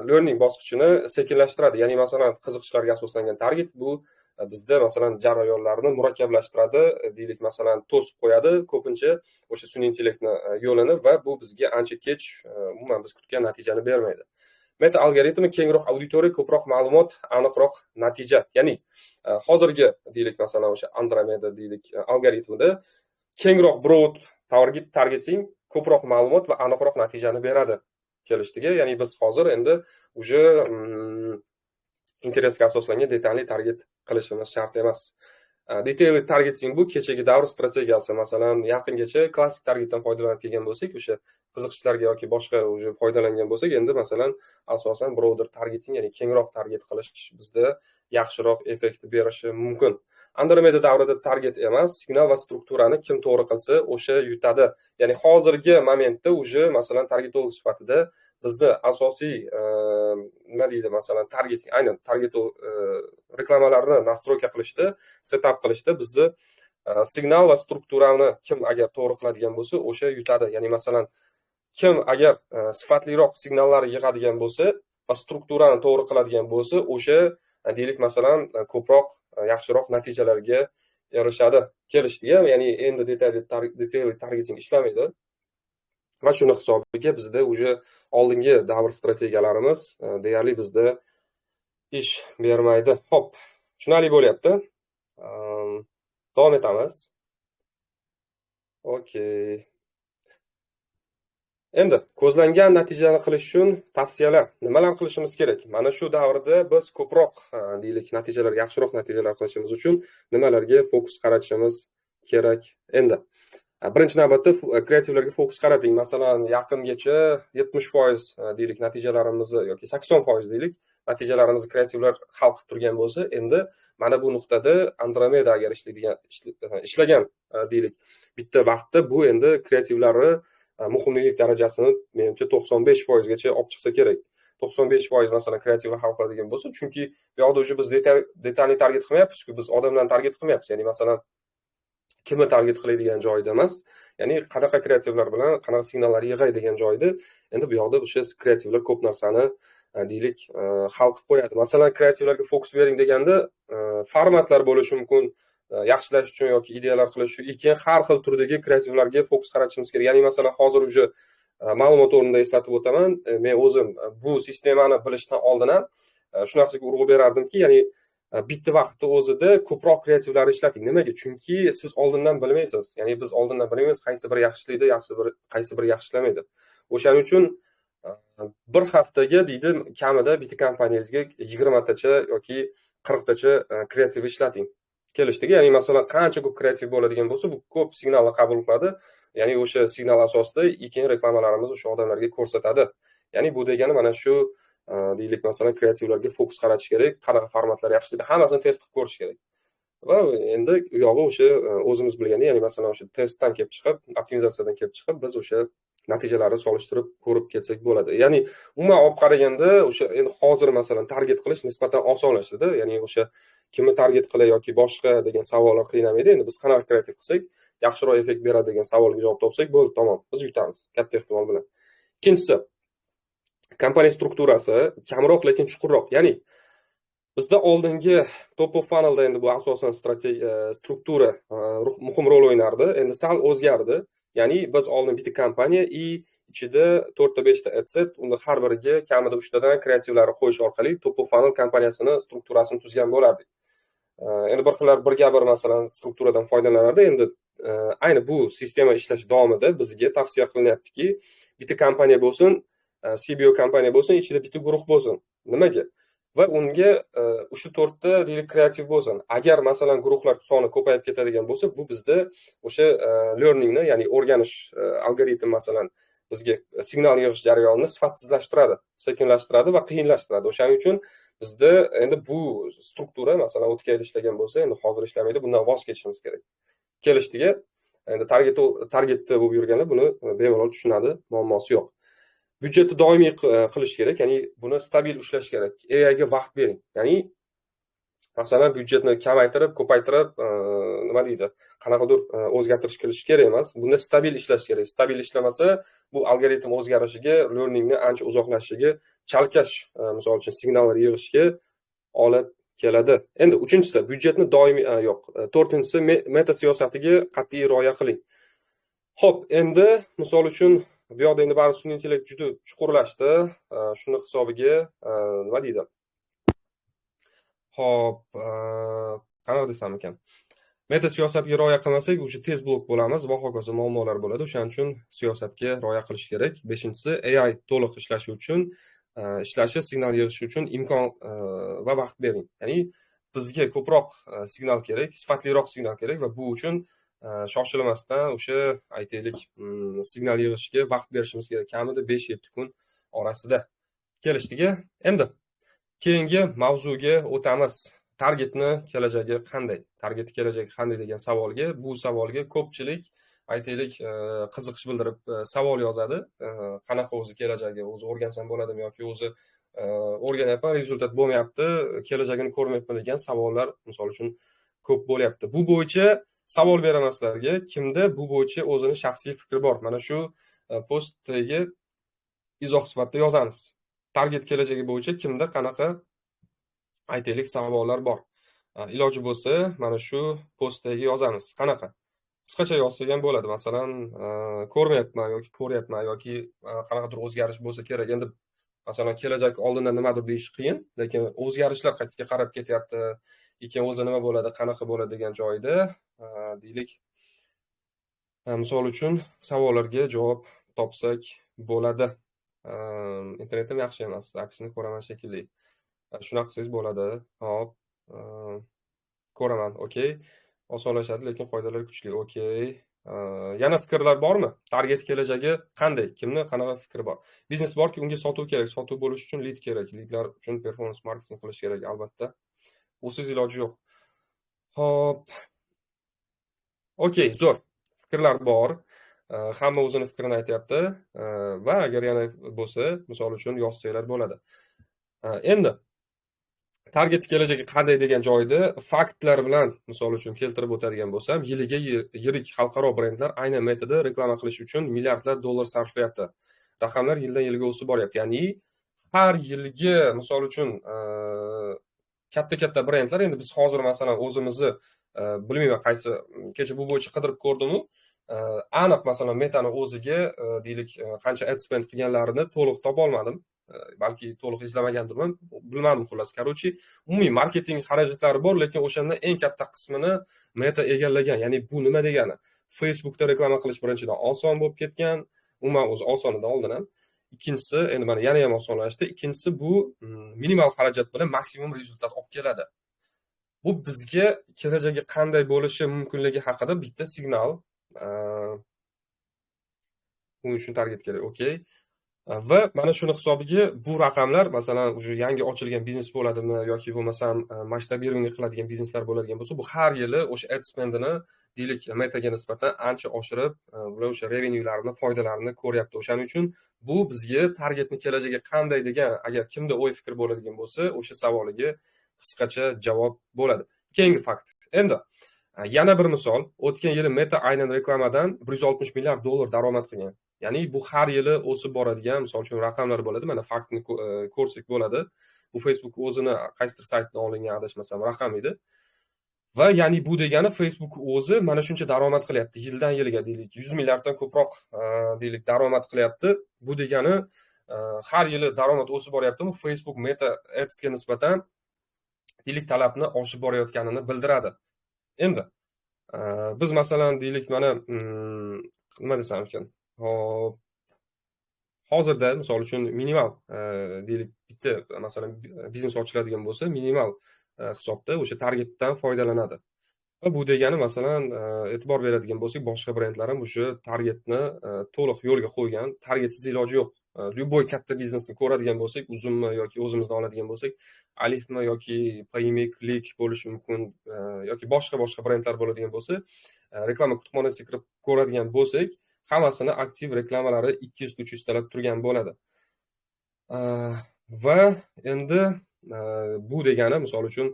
learning bosqichini sekinlashtiradi. Ya'ni masalan, qiziqishlarga asoslangan target bu bizda masalan jarayonlarni murakkablashtiradi, deylik masalan to'sib qo'yadi ko'pincha o'sha sun'iy intellektni yo'lini va bu bizga ancha kech umuman biz kutgan natijani bermaydi. Meta algoritmi kengroq auditoriya, ko'proq ma'lumot, aniqroq natija. Ya'ni hozirgi deylik masalan o'sha Andromeda deylik algoritmida kengroq broad targeting, ko'proq ma'lumot va aniqroq natijani beradi kelishdigi. Ya'ni biz hozir endi o'sha interesga asoslangan detalli target qilishimiz shart emas. Detailed targeting bu kechagi davr strategiyasi. Masalan, yaqingacha klassik targetdan foydalanib kelgan bo'lsak, o'sha qiziqishlarga yoki boshqa o'sha foydalangan bo'lsak, endi masalan asosan broader targeting, ya'ni kengroq target qilish bizda yaxshiroq effekt berishi mumkin. Andromeda davrida target emas, signal va strukturani kim to'g'ri qilsa, o'sha yutadi. Ya'ni hozirgi momentda o'sha masalan targetolog sifatida bizni asosiy nima deydi, masalan targeting, aynan targetolog reklamalarni nastroyka qilishda, setup qilishda bizni signal va strukturani kim agar to'g'ri qiladigan bo'lsa, o'sha yutadi. Ya'ni masalan kim agar sifatliroq signallar yig'adigan bo'lsa va strukturani to'g'ri qiladigan bo'lsa, o'sha deylik masalan ko'proq yaxshiroq natijalarga erishadi kelishdigi. Ya'ni endi detailli targeting ishlamaydi. Va shuni hisobiga bizda o'sha oldingi davr strategiyalarimiz deyarli bizda ish bermaydi. Xo'p, tushunarli bo'lyapti. Davom etamiz. Okey. Endi ko'zlangan natijani qilish uchun tavsiyalar. Nimalar qilishimiz kerak? Mana shu davrda biz ko'proq deylik natijalar, yaxshiroq natijalar qilishimiz uchun nimalarga fokus qaratishimiz kerak? Endi birinchi navbatda kreativlarga fokus qarating. Masalan, yaqingacha 70% deylik natijalarimizni yoki 80% deylik natijalarimizni kreativlar hal qilib turgan bo'lsa, endi mana bu nuqtada Andromeda agar ishlagan deylik bitta vaqtda bu endi kreativlarni muhimlik darajasini menimcha 95% gacha olib chiqsa kerak. 95% masalan kreativlar hal qiladigan bo'lsa, chunki bu yoqda уже biz detalni target qilmayapmiz-ku, biz odamlarni target qilmayapmiz. Ya'ni masalan kimni target qiladigan joyda emas, ya'ni qanaqa kreativlar bilan qanaqa signallar yig'ay degan joyda endi bu yoqda o'sha kreativlar ko'p narsani deylik hal qilib qo'yadi. Masalan, kreativlarga fokus bering deganda formatlar bo'lishi mumkin, yaxshilash uchun yoki ideyalar qilish uchun keyin har xil turdagi kreativlarga fokus qaratishimiz kerak. Ya'ni masalan, hozir уже ma'lumot o'rnida eslatib o'taman, men o'zim bu sistemani bilishdan oldin ham shu narsaga urg'u berardimki, ya'ni bitta vaqtda o'zida ko'proq kreativlarni ishlating. Nimaga? Chunki siz oldindan bilmaysiz. Ya'ni biz oldindan bilmaymiz qaysi biri yaxshilaydi, qaysi biri yaxshilamaydi. O'shaning uchun bir haftaga deydi kamida bitta kompaniyangizga 20 tacha yoki 40 tacha kreativ ishlating. Kelishdiki, ya'ni masalan qancha ko'p kreativ bo'ladigan bo'lsa, bu ko'p signalni qabul qiladi. Ya'ni o'sha signal asosida keyin reklamalarimiz o'sha odamlarga ko'rsatadi. Ya'ni bu degani mana shu deylik masalan kreativlarga fokus qaratish kerak, qanaqa formatlar yaxshilaydi, hammasini test qilib ko'rish kerak. Va endi u yog'i o'sha o'zimiz bilganda, ya'ni masalan o'sha testdan kelib chiqib, optimizatsiyadan kelib chiqib, biz o'sha natijalarni solishtirib ko'rib ketsak bo'ladi. Ya'ni umuman olib qaraganda o'sha endi hozir masalan target qilish nisbatan osonlashdi-da. Ya'ni o'sha kimni target qilay yoki boshqa degan savollar qiynamaydi. Endi biz qanaqa kreativ qilsak yaxshiroq effekt beradi degan savolga javob topsak bo'ldi, tamom. Biz yutamiz katta ehtimol bilan. Ikkinchisi, kompaniya strukturasi kamroq lekin chuqurroq. Ya'ni bizda oldingi top of funnelda endi bu asosan struktura muhim rol o'ynardi. Endi sal o'zgardi. Ya'ni biz oldin bitta kompaniya ichida 4 ta 5 ta adset, unda har biriga kamida 3 tadan kreativlarni qo'yish orqali top of funnel kompaniyasini strukturasini tuzgan bo'lardik. Endi bir xillar birga bir masalan strukturadan foydalanardi. Endi ayni bu sistema ishlash davomida bizga tavsiya qilinyaptiki, bitta kompaniya bo'lsin, CBO kompaniya bo'lsin, ichida bitta guruh bo'lsin. Nimaga? Va unga 3-4 ta deylik kreativ bo'lsin. Agar masalan guruhlar soni ko'payib ketadigan bo'lsa, bu bizda o'sha learningni, ya'ni o'rganish algoritm masalan bizga signal yig'ish jarayonini sifatsizlashtiradi, sekinlashtiradi va qiyinlashtiradi. O'shaning uchun bizda endi bu struktura masalan o'tgan ishlagan bo'lsa, endi hozir ishlamaydi, bundan voz kechishimiz kerak. Kelishdiga, endi targetda bo'lib yurganlar buni bemalol tushunadi, muammosi yo'q. Byudjetni doimiy qilish kerak, ya'ni buni stabil ushlash kerak. AI ga vaqt bering. Ya'ni masalan byudjetni kamaytirib, ko'paytirib, nima deydi, qanaqadir o'zgartirish kirish kerak emas. Bunda stabil ishlash kerak. Stabil ishlamasa, bu algoritm o'zgarishiga, learningni ancha uzoqlashishiga, chalkash, misol uchun signallar yig'ishga olib keladi. Endi uchinchisi, byudjetni doimiy to'rtinchisi meta siyosatiga qat'iy rioya qiling. Xo'p, endi misol uchun bu yoqda endi baribir sun'iy intellekt juda chuqurlashdi. Shuni hisobiga nima deydi? Xo'p, qanaqa desam ekan? Meta siyosatga rioya qilmasak, o'sha tez blok bo'lamiz va hokazo muammolar bo'ladi. O'shaning uchun siyosatga rioya qilish kerak. 5-inchisi AI to'liq ishlashi uchun, signal yig'ishi uchun imkon va vaqt bering. Ya'ni bizga ko'proq signal kerak, sifatliroq signal kerak va bu uchun shoshilmasdan o'sha aytaylik signal yig'ishga vaqt berishimiz kerak. Kamida 5-7 kun orasida. Kelishdiga. Endi keyingi mavzuga o'tamiz. Targetni kelajagi qanday? Targetni kelajagi qanday degan savolga, bu savolga ko'pchilik aytaylik qiziqish bildirib savol yozadi. Qanaqa o'zi kelajagi, o'zi o'rgansam bo'ladimi yoki o'zi o'rganyapman, rezultat bo'lmayapti, kelajagini ko'rmayapman degan savollar misol uchun ko'p bo'lyapti. Bu bo'yicha savol beraman sizlarga. Kimda bu bo'yicha o'zini shaxsiy fikri bor? Mana shu postga izoh sifatida yozamiz. Target kelajagi bo'yicha kimda qanaqa aytaylik savollar bor? Iloji bo'lsa, mana shu postga yozamiz. Qanaqa? Qisqacha yozsak ham bo'ladi. Masalan, ko'rmayapman yoki ko'ryapman yoki qanaqadir o'zgarish bo'lsa kerak. Endi masalan, kelajak oldindan nimadir deyish qiyin, lekin o'zgarishlar qayerga qarab ketyapti, keyin o'zida nima bo'ladi, qanaqa bo'ladi degan joyda deylik misol uchun savollarga javob topsak bo'ladi. Internetim yaxshi emas, zapisni ko'raman shekilli. Shunaqa qilsangiz bo'ladi. Hop, ko'raman. Okey. Osonlashadi, lekin qoidalar kuchli. Okey. Yana fikrlar bormi? Target kelajagi qanday? Kimni qanaqa fikri bor? Biznes borki, unga sotuv kerak. Sotuv bo'lish uchun lead kerak. Leadlar uchun performance marketing qilish kerak, albatta. Usiz iloji yo'q. Hop. Okey, zo'r. Fikrlar bor. hamma o'zini fikrini aytyapti va agar yana bo'lsa, misol uchun yozsanglar bo'ladi. Endi target kelajakka qanday degan joyda faktlar bilan misol uchun keltirib o'tadigan bo'lsam, yiliga yirik xalqaro brendlar aynan metada reklama qilish uchun milliardlab dollar sarflayapti. Raqamlar yildan yilga o'sib boryapti. Ya'ni har yilgi misol uchun katta brendlar, endi biz hozir masalan o'zimizni bilmayman qaysi kecha bu bo'yicha qidirib ko'rdim-u, aniq masalan Metani o'ziga deylik qancha ad spend qilganlarini to'liq topa olmadim. Balki to'liq izlamagandirman, bilmadim xullas. Короче, umumiy marketing xarajatlari bor, lekin o'shandan eng katta qismini Meta egallagan. Ya'ni bu nima degani? Facebookda reklama qilish birinchidan oson bo'lib ketgan, umuman o'zi osonidan oldin ham. Ikkinchisi, endi mana yana ham osonlashdi. Ikkinchisi bu minimal xarajat bilan maksimum rezultat olib keladi. Bu bizga kelajagi qanday bo'lishi mumkinligi haqida bitta signal. Buning uchun target kerak, okey. Va mana shuni hisobiga bu raqamlar masalan уже yangi ochilgan biznes bo'ladimi yoki bo'lmasam masshtabирование qiladigan bizneslar bo'ladigan bo'lsa, bu har yili o'sha ad spendini deylik Metaga nisbatan ancha oshirib, ular o'sha revenuelarini, foydalarini ko'ryapti. O'shaning uchun bu bizga targetni kelajakka qanday degan agar kimda o'y fikr bo'ladigan bo'lsa, o'sha savoliga qisqacha javob bo'ladi. Keyingi fakt. Endi yana bir misol, o'tgan yili Meta aynan reklamadan 160 milliard dollar daromad qilgan. Ya'ni bu har yili o'sib boradigan, misol uchun raqamlar bo'ladi. Mana faktni ko'rsak bo'ladi. Bu Facebook o'zini qaysidir saytdan olingan adashmasam raqam edi. Va ya'ni bu degani Facebook o'zi mana shuncha daromad qilyapti. Yildan yilga deylik 100 milliarddan ko'proq deylik daromad qilyapti. Bu degani har yili daromad o'sib boryaptimi? Facebook Meta Ads'ga nisbatan deylik talabni oshib borayotganini bildiradi. Endi biz masalan deylik mana nima desam ekan? Hop. Hozirda misol uchun minimal deylik bitta masalan biznes ochiladigan bo'lsa, minimal hisobda o'sha targetdan foydalanadi. Va bu degani masalan e'tibor beradigan bo'lsak, boshqa brendlar ham o'sha targetni to'liq yo'lga qo'ygan, targetsiz iloji yo'q. Любой katta biznesni ko'radigan bo'lsak, Uzummi yoki o'zimizdan oladigan bo'lsak, Alifmi yoki Payme, Click bo'lishi mumkin yoki boshqa brendlar bo'ladigan bo'lsa, reklama kutubxonasiga kirib ko'radigan bo'lsak, hammasini aktiv reklamalari 200-300 talab turgan bo'ladi. Va endi bu degani misol uchun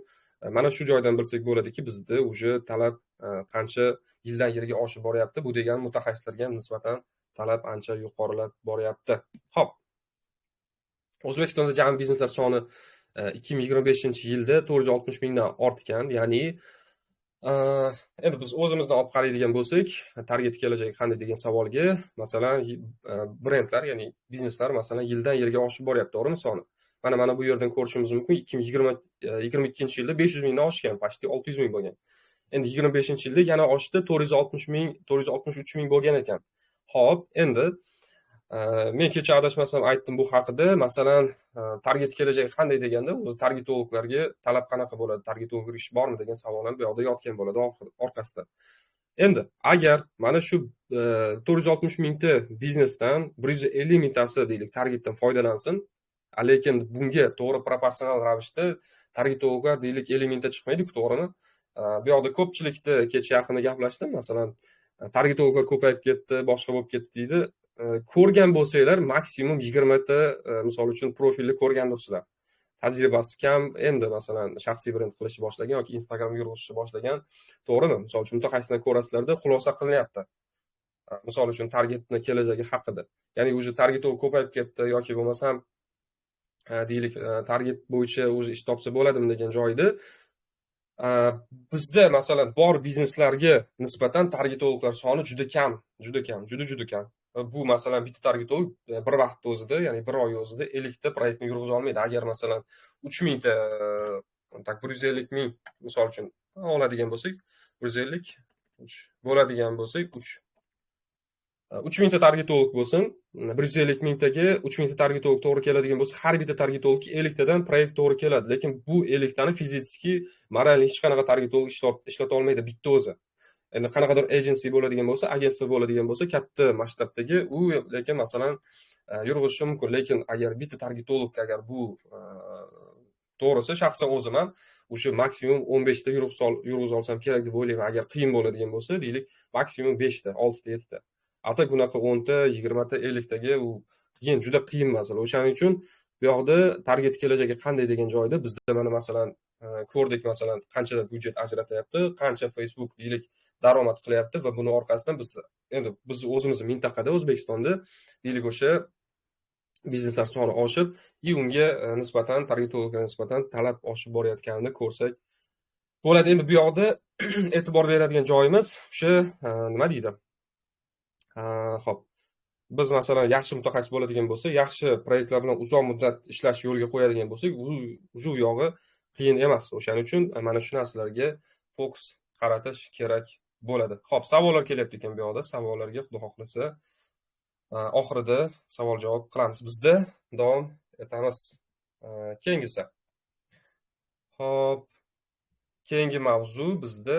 mana shu joydan bilsak bo'ladiki, bizda уже talab qancha yildan yilga oshib boryapti. Bu degani mutaxassislarga nisbatan talab ancha yuqorilab boryapti. Xo'p. O'zbekistonda jami bizneslar soni 2025-yilda 460 mingdan ortgan, ya'ni endi biz o'zimizdan olib qaraydigan bo'lsak, target kelajak qanday degan savolga, masalan, brendlar, ya'ni bizneslar masalan yildan yilga oshib boryapti, to'g'rimi soni? Mana bu yerdan ko'rishimiz mumkin. 2022-yilda 500 mingdan oshgan, почти 600 ming bo'lgan. Endi 25-yilda yana oshdi, 460 ming, 463 ming bo'lgan ekan. Xo'p, endi men kecha adashmasam aytdim bu haqida. Masalan, target kelajagi qanday deganda, o'zi targetologlarga talab qanaqa bo'ladi, targetolog ish bormi degan savol ham bu yoqda yotgan bo'ladi orqasida. Endi agar mana shu 460 mingta biznesdan 150 mingtasi deylik targetdan foydalansin, lekin bunga to'g'ri proporsional ravishda targetologlar deylik 50 mingta chiqmaydi-ku, to'g'rimi? Bu yoqda ko'pchilikda kecha yaqinda gaplashdim, masalan, targetologlar ko'payib ketdi, boshqa bo'lib ketdi deydi. Ko'rgan bo'lsanglar, maksimum 20 ta misol uchun profilni ko'rgandirsizlar. Tajribasi kam, endi masalan shaxsiy brend qilishni boshlagan yoki Instagram yurg'izishni boshlagan, to'g'rimi? Misol uchun mutaxassisdan ko'rasizlarda xulosa qilinyapti. Misol uchun targetni kelajagi haqida. Ya'ni o'zi targetolog ko'payib ketdi yoki bo'lmasam deylik target bo'yicha o'zi ish topsa bo'ladimi degan joyda bizda masalan bor bizneslarga nisbatan targetologlar soni juda kam. Bu masalan bitta targetolog bir vaqtda o'zida, ya'ni bir oy o'zida 50 ta proyektni yurg'iza olmaydi. Agar masalan 3000 ta, tak 150 ming misol uchun oladigan bo'lsak, 150 bo'ladigan bo'lsak, 3000 ta targetolog bo'lsin, 150 mingtaga 3000 ta targetolog to'g'ri keladigan bo'lsa, har bitta targetologga 50 tadan proyekt to'g'ri keladi. Lekin bu 50 tani fiziki, moralniy hech qanaqa targetolog ishlata olmaydi bitta o'zi. Endi qanaqadir agency bo'ladigan bo'lsa, agentство bo'ladigan bo'lsa, katta masshtabdagi u lekin masalan yurg'izishi mumkin. Lekin agar bitta targetolog agar bu to'g'risi shaxsan o'zim ham o'sha maksimum 15 ta yurg'iz olsam kerak deb o'ylayman. Agar qiyin bo'ladigan bo'lsa, deylik, maksimum 5 ta, 6 ta, 7 ta. ata bunaqa 10 ta, 20 ta, 50 taga u qiyin, juda qiyin masala. O'shaning uchun bu yoqda target kelajagi qanday degan joyda bizda mana masalan ko'rdik, masalan qancha byudjet ajratyapti, qancha Facebook yillik daromad qilyapti va buni orqasidan biz endi biz o'zimizni mintaqada O'zbekistonda deylik o'sha bizneslar soni oshib, unga nisbatan targetologga nisbatan talab oshib borayotganini ko'rsak bo'ladi. Endi bu yoqda e'tibor beradigan joyimiz o'sha nima deydi? Xo'p. Biz masalan yaxshi mutaxassis bo'ladigan bo'lsak, yaxshi proyektlar bilan uzoq muddat ishlash yo'lga qo'yadigan bo'lsak, u yog'i qiyin emas. O'shaning uchun mana shu narsalarga fokus qaratish kerak bo'ladi. Xo'p, savollar kelyapti ekan bu yoqda. Savollarga Xudo xohlasa oxirida savol-javob qilamiz. Bizda davom etamiz. Keyingisi. Xo'p, keyingi mavzu bizda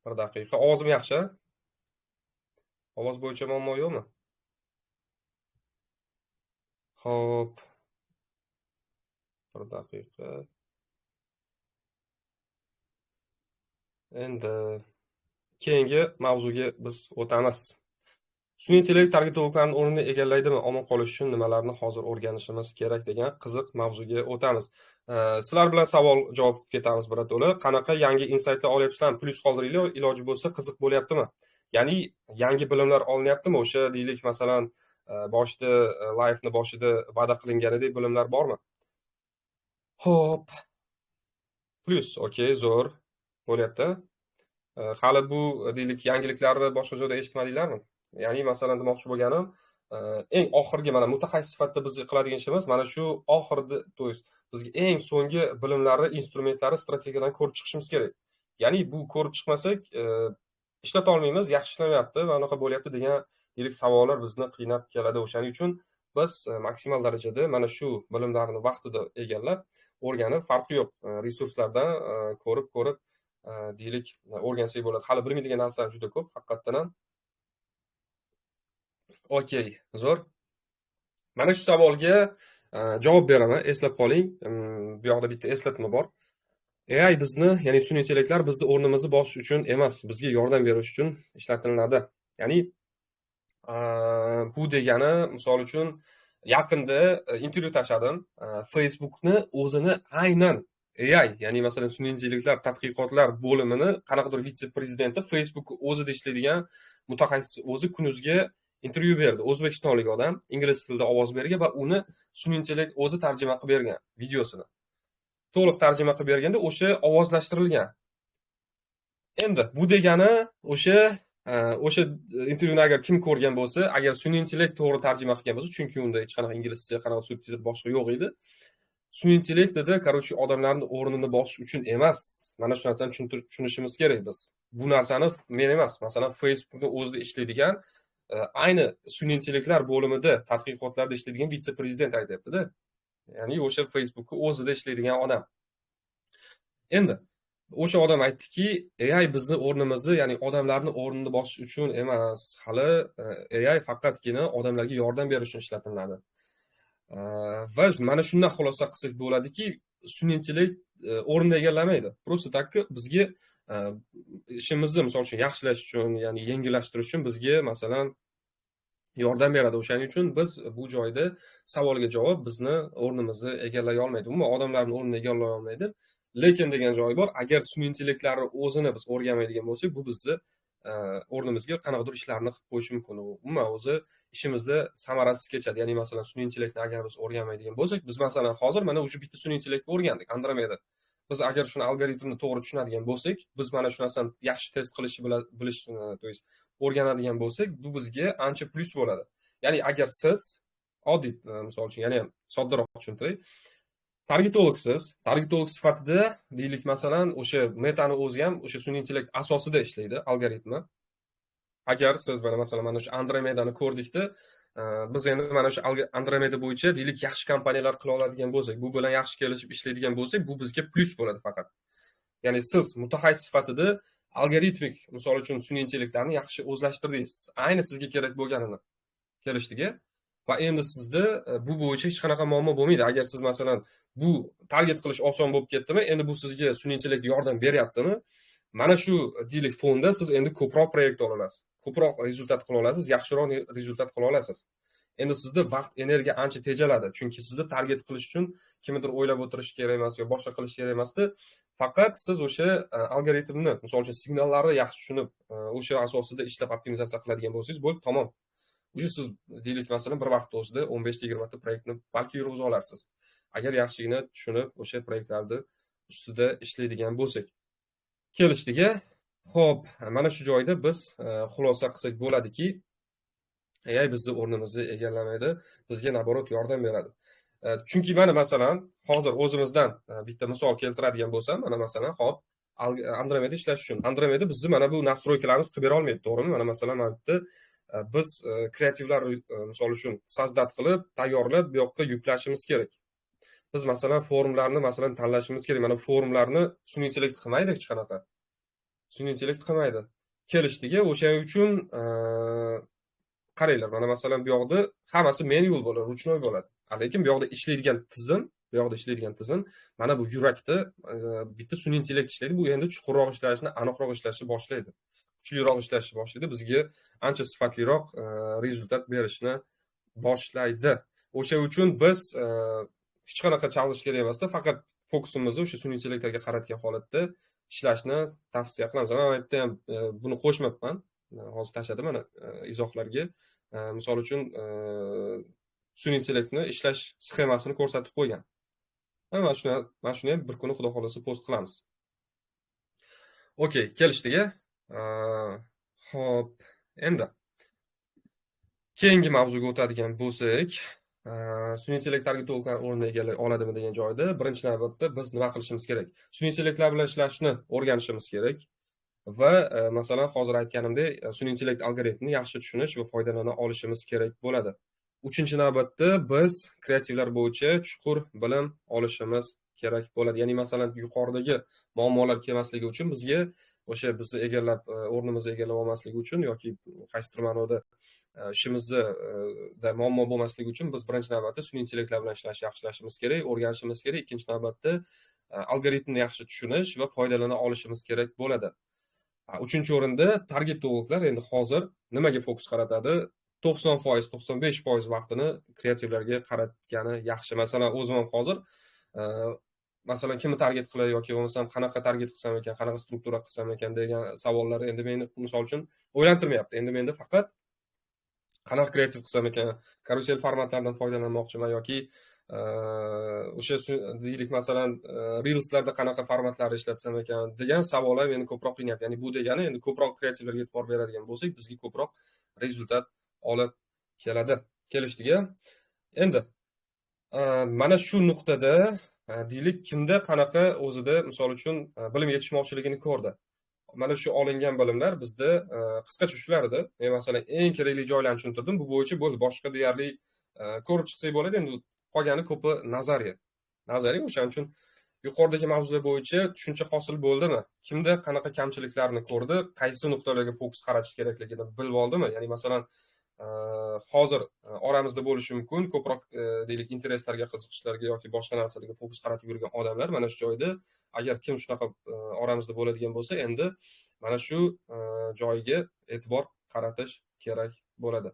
bir daqiqa. Ovozim yaxshi? Ovoz bo'yicha muammo yo'qmi? Xo'p. Bir daqiqa. Endi keyingi mavzuga biz o'tamiz. Sun'iy intellekt targetologlarning o'rnini egallaydimi? Omon qolish uchun nimalarni hozir o'rganishimiz kerak degan qiziq mavzuga o'tamiz. Sizlar bilan savol-javob ketamiz birato'la. Qanaqa yangi insaytlar olyapsizlar? Plyus qoldiringlar, iloji bo'lsa qiziq bo'lyaptimi? Ya'ni yangi bilimlar olinyaptimi? O'sha deylik masalan boshida live'ni boshida va'da qilinganidek bilimlar bormi? Xo'p. Plyus, okey, zo'r bo'lyapti. Hali bu deylik yangiliklarni boshqa joyda eshitmadinglarmi? Ya'ni masalan demoqchi bo'lganim, eng oxirgi mana mutaxassis sifatida biz qiladigan ishimiz mana shu oxirida, to есть bizga eng so'nggi bilimlarni, instrumentlari, strategiyalarni ko'rib chiqishimiz kerak. Ya'ni bu ko'rib chiqmasak, ishlata olmaymiz, yaxshi ishlamayapti va unaqa bo'lyapti degan deylik savollar bizni qiynab keladi. O'shaning uchun biz maksimal darajada mana shu bilimlarni vaqtida egallab, o'rganib, farqi yo'q, resurslardan ko'rib deylik o'rgansak bo'ladi. Hali bilmaydigan narsalar juda ko'p, haqiqatdan ham. Okey, zo'r. Mana shu savolga javob beraman, eslab qoling. Bu yoqda bitta eslatma bor. AI bizni, ya'ni sun'iy intellektlar bizni o'rnimizni bosish uchun emas, bizga yordam berish uchun ishlatiladi. Ya'ni bu degani, misol uchun yaqinda intervyu tashladim. Facebookni o'zini aynan AI, ya'ni masalan sun'iy intellektlar tadqiqotlar bo'limini qanaqadir vitse-prezidenti Facebook o'zida ishlaydigan mutaxassis o'zi kunuzga intervyu berdi. O'zbekistonlik odam, ingliz tilida ovoz bergan va uni sun'iy intellekt o'zi tarjima qilib bergan videosini. To'liq tarjima qilib berganda o'sha ovozlashtirilgan. Endi bu degani o'sha intervyuni agar kim ko'rgan bo'lsa, agar sun'iy intellekt to'g'ri tarjima qilgan bo'lsa, chunki unda hech qanaqa inglizcha, qanaqa subtitr boshqa yo'q edi. Sun'iy intellekt dedi, короче, odamlarning o'rnini bosish uchun emas. Mana shu narsani tushunishimiz kerak biz. Bu narsani men emas, masalan, Facebookning o'zida ishlaydigan ayni sun'iy intellektlar bo'limida tadqiqotlarda ishlaydigan vitse-prezident aytayapti-da. Ya'ni o'sha Facebookning o'zida ishlaydigan odam. Endi o'sha odam aytdiki, AI bizni o'rnimizni, ya'ni odamlarning o'rnini bosish uchun emas, hali AI faqatgina odamlarga yordam berish uchun ishlatiladi. Va mana shundan xulosa qilsak bo'ladiki, sun'iy intellekt o'rnini egallamaydi. Просто takki bizga ishimizni misol uchun yaxshilash uchun, ya'ni yengillashtirish uchun bizga masalan yordam beradi. O'shaning uchun biz bu joyda savolga javob bizni o'rnimizni egallay olmaydi. Umuman odamlarning o'rnini egallay olmaydi. Lekin degan joyi bor. Agar sun'iy intellektlarni o'zini biz o'rganmaydigan bo'lsak, bu bizni o'rnimizga qanaqadir ishlarni qilib qo'yishi mumkin. Umuman o'zi ishimizda samarasiz kechadi. Ya'ni masalan sun'iy intellektni agar biz o'rganmaydigan bo'lsak, biz masalan hozir mana o'sha bitta sun'iy intellektni o'rgandik, Andromeda. Biz agar shuni algoritmni to'g'ri tushunadigan bo'lsak, biz mana shu narsani yaxshi test qilishni bilish, to есть o'rganadigan bo'lsak, bu bizga ancha plyus bo'ladi. Ya'ni agar siz oddiy, misol uchun, ya'ni soddaroq tushuntiray, targetolog sifatida deylik masalan o'sha metani o'zi ham o'sha sun'iy intellekt asosida ishlaydi, algoritmi. Agar siz masalan mana shu Andromedani ko'rdikda, biz endi mana shu Andromeda bo'yicha deylik yaxshi kompaniyalar qila oladigan bo'lsak, bu bilan yaxshi kelishib ishlaydigan bo'lsak, bu bizga plyus bo'ladi faqat. Ya'ni siz mutaxassis sifatida algoritmik, misol uchun sun'iy intellektlarni yaxshi o'zlashtirdingiz. Ayni sizga kerak bo'lganini kelishligi va endi sizda bu bo'yicha hech qanaqa muammo bo'lmaydi. Agar siz masalan bu target qilish oson bo'lib ketdimi, endi bu sizga sun'iy intellekt yordam beryaptimi? Mana shu deylik fonda siz endi ko'proq proyekt ola olasiz, ko'proq rezultat qila olasiz, yaxshiroq rezultat qila olasiz. Endi sizda vaqt, energiya ancha tejaladi, chunki sizni target qilish uchun kimnidir o'ylab o'tirish kerak emas yo boshqa qilish kerak emasdi. Faqat siz o'sha algoritmni, misol uchun signallarni yaxshi tushunib, o'sha asosida ishlab optimizatsiya qiladigan bo'lsangiz, bo'ldi, tamom. Уже siz deylik masalan bir vaqt o'zida 15-20 ta proyektni balki yurg'iza olarsiz. Agar yaxshigina tushunib, o'sha proyektlarni ustida ishlaydigan bo'lsak. Kelishdigi. Xo'p, mana shu joyda biz xulosa qilsak bo'ladiki, AI bizni o'rnimizni egallamaydi, bizga naborot yordam beradi. Chunki mana masalan, hozir o'zimizdan bitta misol keltiradigan bo'lsam, mana masalan, hop, Andromeda ishlash uchun. Andromeda bizni mana bu nastroykalarimiz qilib bera olmaydi, to'g'rimi? Mana masalan, mana bitta biz kreativlar misol uchun sozdat qilib, tayyorlab bu yoqqa yuklashimiz kerak. Biz masalan forumlarni masalan tanlashimiz kerak. Mana forumlarni sun'iy intellekt qilmaydi hech qanaqa. Sun'iy intellekt qilmaydi. Kelishdigi, o'sha uchun qaranglar, mana masalan bu yoqda hammasi manual bo'ladi, ruchnoy bo'ladi. Lekin bu yoqda ishlaydigan tizim, mana bu yurakda bitta sun'iy intellekt ishlaydi. Bu endi chuqurroq ishlashni, aniqroq ishlashni boshlaydi. Kuchliroq ishlashni boshlaydi. Bizga ancha sifatliroq rezultat berishni boshlaydi. O'sha uchun biz hech qanaqa chalg'ish kerak emasda, faqat fokusimizni o'sha sun'iy intellektga qaratgan holatda ishlashni tavsiya qilamiz. Men bu yerda ham buni qo'shmayapman. Hozir tashladim mana izohlarga. Misol uchun sun'iy intellektni ishlash sxemasini ko'rsatib qo'ygan. Mana shuni ham bir kuni xudo xolasa post qilamiz. Okey, kelishdik. Xo'p, endi keyingi mavzuga o'tadigan bo'lsak, sun'iy intellekt target to'lqin o'rnini egallay oladimi degan joyda birinchi navbatda biz nima qilishimiz kerak? Sun'iy intellektlar bilan ishlashni o'rganishimiz kerak va masalan hozir aytganimdek, sun'iy intellekt algoritmini yaxshi tushunish va foydalana olishimiz kerak bo'ladi. Uchinchi navbatda biz kreativlar bo'yicha chuqur bilim olishimiz kerak bo'ladi. Ya'ni masalan yuqoridagi muammolar kelmasligi uchun bizga o'sha bizni egallab o'rnimizni egallab olmasligi uchun yoki qaysidir ma'noda ishimizda muammo bo'lmasligi uchun biz birinchi navbatda sun'iy intellektlar bilan ishlashni yaxshilashimiz kerak, o'rganishimiz kerak. Ikkinchi navbatda algoritmni yaxshi tushunish va foydalana olishimiz kerak bo'ladi. Uchinchi o'rinda target to'g'riliklar endi hozir nimaga fokus qaratadi? 90%, 95% vaqtini kreativlarga qaratgani yaxshi. Masalan, o'zim ham hozir masalan kimni target qilay yoki bo'lmasam qanaqa target qilsam ekan, qanaqa struktura qilsam ekan degan savollar endi meni misol uchun o'ylantirmayapti. Endi menda faqat qanaqa kreativ qilsam ekan, karusel formatlaridan foydalanmoqchiman yoki o'sha deylik masalan reelslarda qanaqa formatlarni ishlatsam ekan degan savollar meni ko'proq qiynayapti. Ya'ni bu degani endi ko'proq kreativlarga e'tibor beradigan bo'lsak, bizga ko'proq rezultat olib keladi. Kelishdigi. Endi mana shu nuqtada deylik kimda qanaqa o'zida misol uchun bilim yetishmovchiligini ko'rdi. Mana shu olingan bilimlar bizda qisqacha shular edi. Men masalan eng kerakli joylarni tushuntirdim. Bu bo'yicha bo'ldi. Boshqa deyarli ko'rib chiqsak bo'ladi. Endi qolgani ko'pi nazariya. O'shaning uchun yuqoridagi mavzular bo'yicha tushuncha hosil bo'ldimi? Kimda qanaqa kamchiliklarni ko'rdi, qaysi nuqtalarga fokus qaratish kerakligini bilib oldimi? Ya'ni masalan hozir oramizda bo'lishi mumkin ko'proq deylik intereslarga, qiziqishlarga yoki boshqa narsalarga fokus qaratib yurgan odamlar mana shu joyda agar kim shunaqa oramizda bo'ladigan bo'lsa, endi mana shu joyiga e'tibor qaratish kerak bo'ladi.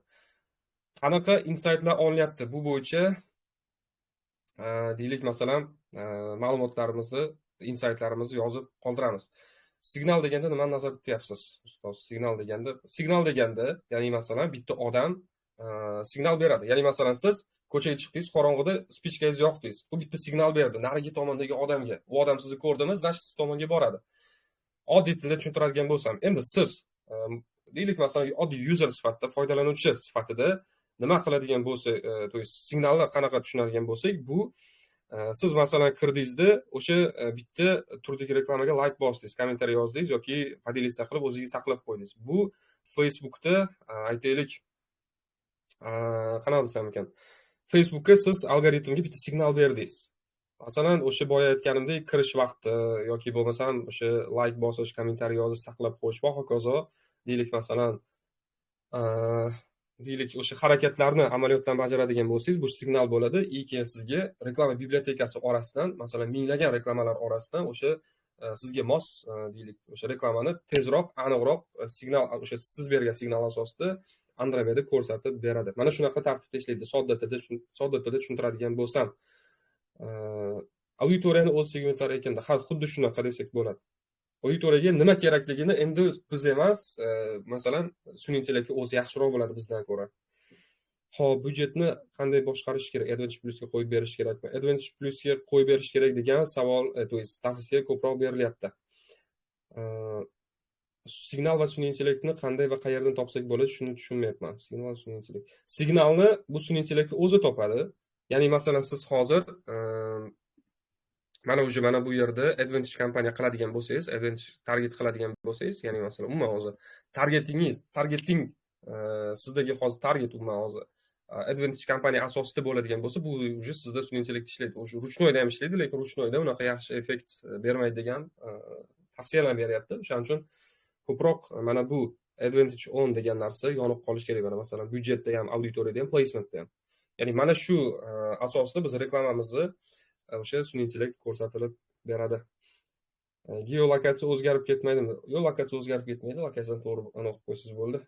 Qanaqa insightlar olinyapti bu bo'yicha deylik masalan ma'lumotlarimizni, insightlarimizni yozib qoldiramiz. Signal deganda nimani nazarda tutyapsiz, ustoz? Signal deganda, ya'ni masalan bitta odam signal beradi. Ya'ni masalan siz ko'chaga chiqdingiz, qorong'ida spichkangizni yoqdingiz. Bu bitta signal berdi narigi tomondagi odamga. U odam sizni ko'rdimi, значит siz tomonga boradi. Oddiy tilda tushuntiradigan bo'lsam, endi siz deylik masalan oddiy user sifatida, foydalanuvchi sifatida nima qiladigan bo'lsa, to есть signalni qanaqa tushunadigan bo'lsak, bu siz masalan kirdingizda o'sha bitta turdagi reklamaga like bosdingiz, kommentariy yozdingiz yoki podelitsiya qilib o'zingiz saqlab qo'ydingiz. Bu Facebookda aytaylik qanaqa desam ekan, Facebookka siz algoritmga bitta signal berdingiz. Masalan, o'sha boya aytganimdek kirish vaqti yoki bo'lmasam o'sha like bosish, kommentariy yozish, saqlab qo'yish va hokazo deylik masalan deylik o'sha harakatlarni amaliyotdan bajaradigan bo'lsangiz, bu signal bo'ladi. Keyin sizga reklama bibliotekasi orasidan, masalan, minglagan reklamalar orasidan o'sha sizga mos deylik o'sha reklamani tezroq, aniqroq signal o'sha siz bergan signal asosida Andromeda ko'rsatib beradi. Mana shunaqa tartibda ishlaydi. Sodda tilda tushuntiradigan bo'lsam, auditoriyani o'z segmentlari ekanda, xuddi shunaqa desak bo'ladi. Auditoriyaga nima kerakligini endi biz emas, masalan, sun'iy intellektga o'zi yaxshiroq biladi bizdan ko'ra. Xo'p, byudjetni qanday boshqarish kerak? Advantage Plusga qo'yib berish kerakmi? Advantage Plusga qo'yib berish kerak degan savol, to есть tavsiya ko'proq berilyapti. Signal va sun'iy intellektni qanday va qayerdan topsak bo'ladi, shuni tushunmayapman. Signal va sun'iy intellekt. Signalni bu sun'iy intellektga o'zi topadi. Ya'ni masalan siz hozir mana bu yerda Advantage kompaniya qiladigan bo'lsangiz, Advantage target qiladigan bo'lsangiz, ya'ni masalan umuman hozir targeting sizdagi hozir target umuman hozir Advantage kompaniya asosida bo'ladigan bo'lsa, bu уже sizda sun'iy intellekt ishlaydi. O'sha ruchnoyda ham ishlaydi, lekin ruchnoyda unaqa yaxshi effekt bermaydi degan tavsiyalar beryapti. O'shaning uchun ko'proq mana bu Advantage on degan narsa yonib qolish kerak. Mana masalan byudjetda ham, auditoriyada ham, placementda ham. Ya'ni mana shu asosida biz reklamamizni o'sha sun'iy intellekt ko'rsatilib beradi. Geolokatsiya o'zgarib ketmaydimi? Yo'q, lokatsiya o'zgarib ketmaydi. Lokatsiyani to'g'ri aniq qo'ysangiz bo'ldi.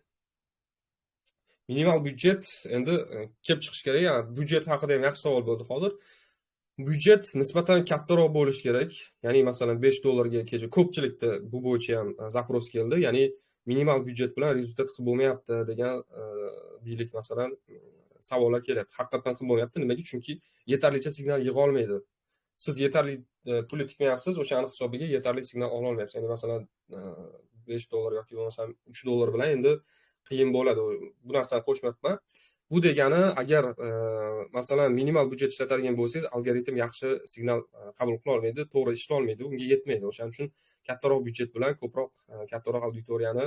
Minimal byudjet endi kelib chiqish kerak. Yani byudjet haqida ham yaxshi savol bo'ldi hozir. Byudjet nisbatan kattaroq bo'lishi kerak. Ya'ni masalan $5 kecha ko'pchilikda bu bo'yicha ham zapros keldi. Ya'ni minimal byudjet bilan rezultat qilib bo'lmayapti degan deylik masalan savollar kelyapti. Haqiqatan qilib bo'lmayapti. Nimaga? Chunki yetarlicha signal yig'a olmaydi. Siz yetarli pul tikmayapsiz, o'shaning hisobiga yetarli signal ola olmayapsiz. Ya'ni masalan $5 yoki bo'lmasam $3 bilan endi qiyin bo'ladi. Bu narsani qo'shmayapman. Bu degani agar masalan minimal byudjet ishlatadigan bo'lsangiz, algoritm yaxshi signal qabul qila olmaydi, to'g'ri ishlay olmaydi, unga yetmaydi. O'shaning uchun kattaroq byudjet bilan ko'proq kattaroq auditoriyani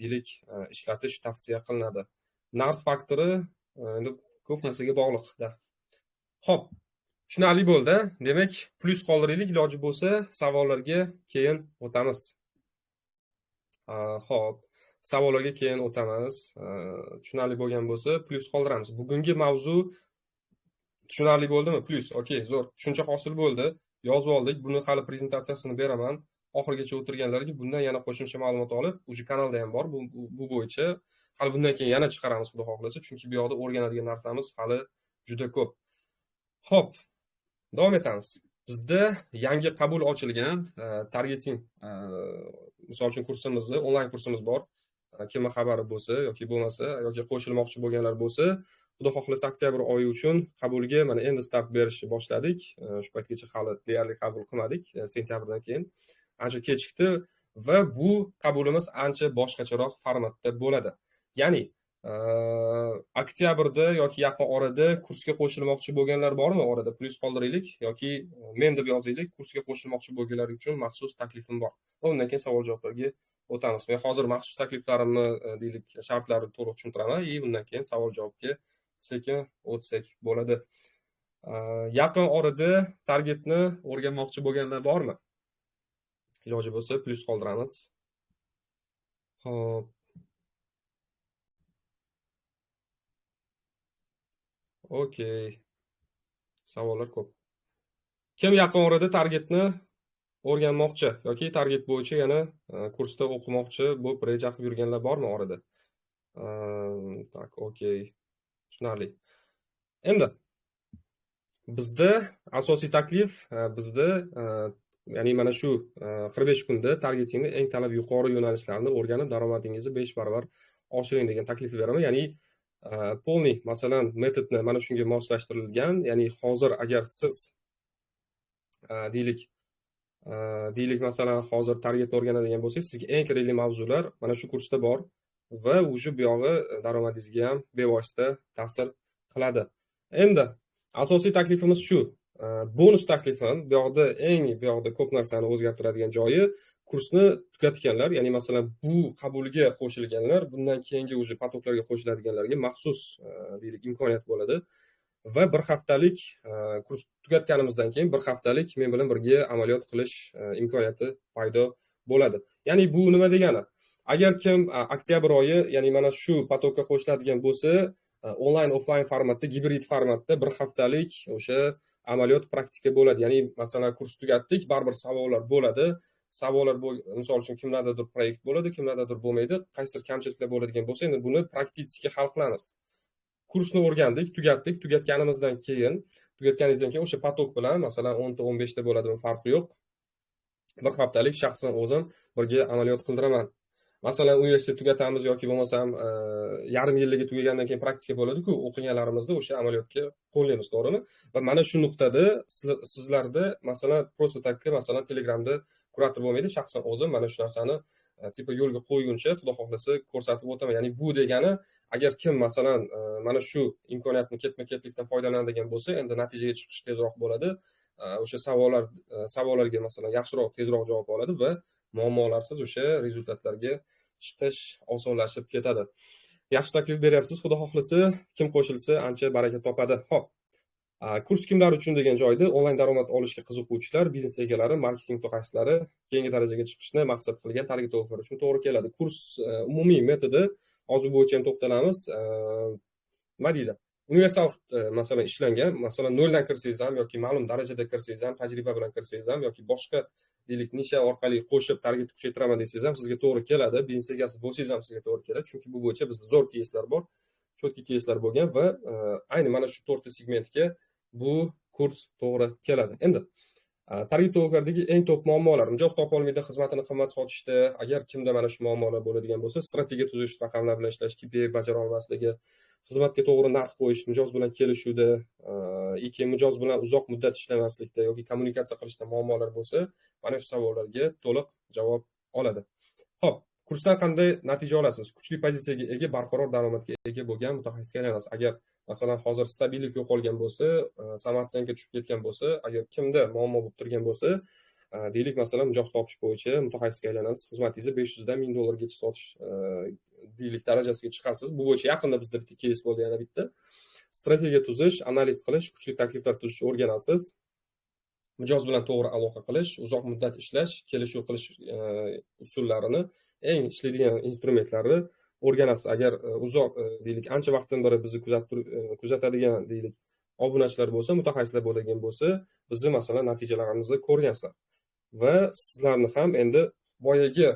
deylik ishlatish tavsiya qilinadi. Narx faktori endi ko'p narsaga bog'liqda. Xo'p, tushunarli bo'ldi. Demak, plus qoldiraylik, iloji bo'lsa savollarga keyin o'tamiz. Xo'p, savollarga keyin o'tamiz. Tushunarli bo'lgan bo'lsa plus qoldiramiz. Bugungi mavzu tushunarli bo'ldimi? Plus. Okey, zo'r. Tushuncha hosil bo'ldi. Yozib oldik. Buni hali prezentatsiyasini beraman. Oxirigacha o'tirganlarga bundan yana qo'shimcha ma'lumot olib, o'sha kanalda ham bor bu bo'yicha. Hali bundan keyin yana chiqaramiz, xudo xohlasa, chunki bu yoqda o'rganadigan narsamiz hali juda ko'p. Xo'p, davom etamiz. Bizda yangi qabul ochilgan targeting misol uchun kursimizni, onlayn kursimiz bor. Kimga xabari bo'lsa yoki bo'lmasa, yoki qo'shilmoqchi bo'lganlar bo'lsa, xudo xohlasa oktyabr oyi uchun qabulga mana endi start berishni boshladik. Shu paytgacha hali deyarli qabul qilmadik. Sentyabrdan keyin ancha kechikdi va bu qabulimiz ancha boshqacharoq formatda bo'ladi. Ya'ni oktyabrda yoki yaqin orada kursga qo'shilmoqchi bo'lganlar bormi? Orada plus qoldiraylik yoki men deb yozaylik. Kursga qo'shilmoqchi bo'lganlar uchun maxsus taklifim bor. Undan keyin savol-javoblarga o'tamiz. Men hozir maxsus takliflarimni deylik shartlarini to'liq tushuntiraman va undan keyin savol-javobga sekin o'tsak bo'ladi. Yaqin orada targetni o'rganmoqchi bo'lganlar bormi? Iloji bo'lsa plus qoldiramiz. Xo'p. Okey. Savollar ko'p. Kim yaqin orada targetni o'rganmoqchi yoki target bo'yicha yana kursda o'qimoqchi bo'lib reja qilib yurganlar bormi orada? Tak, okey. Tushunarli. Endi bizda asosiy taklif ya'ni mana shu 45 kunda targetingni eng talab yuqori yo'nalishlarini o'rganib, daromadingizni 5 barobar oshiring degan taklif beraman. Ya'ni polniy masalan metodni mana shunga moslashtirilgan. Ya'ni hozir agar siz deylik masalan hozir targetni o'rganadigan bo'lsangiz, sizga eng kerakli mavzular mana shu kursda bor va o'sha bu yog'i daromadingizga ham bevosita ta'sir qiladi. Endi asosiy taklifimiz shu. Bonus taklifim bu yoqda ko'p narsani o'zgartiradigan joyi kursni tugatganlar, ya'ni masalan bu qabulga qo'shilganlar, bundan keyingi o'sha potoklarga qo'shiladiganlarga maxsus deylik imkoniyat bo'ladi va bir haftalik kurs tugatganimizdan keyin bir haftalik men bilan birga amaliyot qilish imkoniyati paydo bo'ladi. Ya'ni bu nima degani? Agar kim oktyabr oyi, ya'ni mana shu potokka qo'shiladigan bo'lsa, onlayn offlayn formatda, gibrid formatda bir haftalik o'sha amaliyot praktika bo'ladi. Ya'ni masalan kurs tugatdik, baribir savollar bo'ladi. Savollar misol uchun kimlardadir proyekt bo'ladi, kimlardadir bo'lmaydi. Qaysidir kamchiliklar bo'ladigan bo'lsa, endi buni praktiski hal qilamiz. Kursni o'rgandik, tugatdik. Tugatganingizdan keyin o'sha potok bilan masalan 10 ta 15 ta bo'ladimi, farqi yo'q. Bir haftalik shaxsan o'zim birga amaliyot qildiraman. Masalan, universitet tugatamiz yoki bo'lmasam yarim yilligi tugagandan keyin praktika bo'ladi-ku, o'qiganlarimizda o'sha amaliyotga qo'llaymiz, to'g'rimi? Va mana shu nuqtada sizlarda masalan prosta takka masalan Telegramda kurator bo'lmaydi, shaxsan o'zim mana shu narsani tipa yo'lga qo'yguncha xudo xohlasa ko'rsatib o'taman. Ya'ni bu degani agar kim masalan mana shu imkoniyatni ketma-ketlikdan foydalanadigan bo'lsa, endi natijaga chiqish tezroq bo'ladi. O'sha savollarga masalan yaxshiroq, tezroq javob oladi va muammolarsiz o'sha rezultatlarga chiqish osonlashib ketadi. Yaxshi taklif beryapsiz, xudo xohlasa kim qo'shilsa ancha baraka topadi. Xo'p. Kurs kimlar uchun degan joyda onlayn daromad olishga qiziquvchilar, biznes egalari, marketing mutaxassislari keyingi darajaga chiqishni maqsad qilgan targetologlar uchun to'g'ri keladi. Kurs umumiy metodi hozir bo'yicha ham to'xtalamiz. Nima deydi? Universal masalan ishlangan, masalan 0 dan kirsangiz ham yoki ma'lum darajada kirsangiz ham, tajriba bilan kirsangiz ham yoki boshqa deylik nisha orqali qo'shib targetni kuchaytiraman desangiz ham sizga to'g'ri keladi. Biznes egasi bo'lsangiz ham sizga to'g'ri keladi, chunki bu bo'yicha bizda zo'r keyslar bor, cho'tki keyslar bo'lgan va ayni mana shu 4 ta segmentga bu kurs to'g'ri keladi. Endi targetologlardagi eng top muammolar: mijoz topolmaydi, xizmatini qimmat sotishda. Agar kimda mana shu muammolar bo'ladigan bo'lsa, strategiya tuzish, raqamlar bilan ishlash, KPI bajara olmasligi, xizmatga to'g'ri narx qo'yish, mijoz bilan kelishuvda, mijoz bilan uzoq muddat ishlamaslikda yoki kommunikatsiya qilishda muammolar bo'lsa, mana shu savollarga to'liq javob oladi. Xo'p, kursdan qanday natija olasiz? Kuchli pozitsiyaga ega, barqaror daromadga ega bo'lgan mutaxassisga aylanasiz. Agar masalan hozir stabillik yo'qolgan bo'lsa, samootsenka tushib ketgan bo'lsa, agar kimda muammo bo'lib turgan bo'lsa, deylik masalan mijoz topish bo'yicha mutaxassisga aylanasiz. Xizmatingizni 500 dan 1000 dollargacha sotish deylik darajasiga chiqasiz. Bu bo'yicha yaqinda bizda bitta keys bo'ldi, yana bitta. Strategiya tuzish, analiz qilish, kuchli takliflar tuzishni o'rganasiz. Mijoz bilan to'g'ri aloqa qilish, uzoq muddat ishlash, kelishuv qilish usullarini, eng ishlaydigan instrumentlarni o'rganasiz. Agar uzoq deylik ancha vaqtdan beri bizni kuzatadigan deylik obunachilar bo'lsa, mutaxassislar bo'ladigan bo'lsa, bizni masalan natijalarimizni ko'rgansizlar. Va sizlarni ham endi boyagi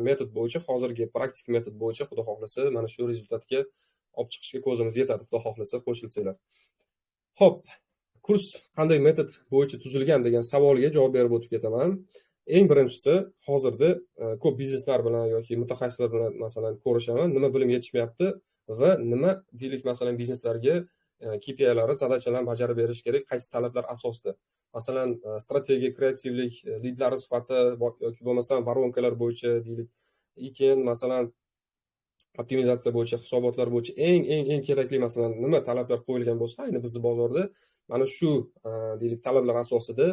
metod bo'yicha, hozirgi praktik metod bo'yicha xudo xohlasa mana shu rezultatga olib chiqishga ko'zimiz yetadi, xudo xohlasa qo'shilsanglar. Xo'p, kurs qanday metod bo'yicha tuzilgan degan savolga javob berib o'tib ketaman. Eng birinchisi, hozirda ko'p bizneslar bilan yoki mutaxassislar bilan masalan ko'rishaman, nima bilim yetishmayapti va nima deylik masalan bizneslarga KPI'lari, zadachalarni bajarib berish kerak, qaysi talablar asosida. Masalan, strategiya, kreativlik, lidlar sifati yoki bo'lmasa voronkalar bo'yicha deylik, keyin masalan optimizatsiya bo'yicha, hisobotlar bo'yicha eng kerakli masalan nima talablar qo'yilgan bo'lsa, ayni bizning bozorda mana shu deylik talablar asosida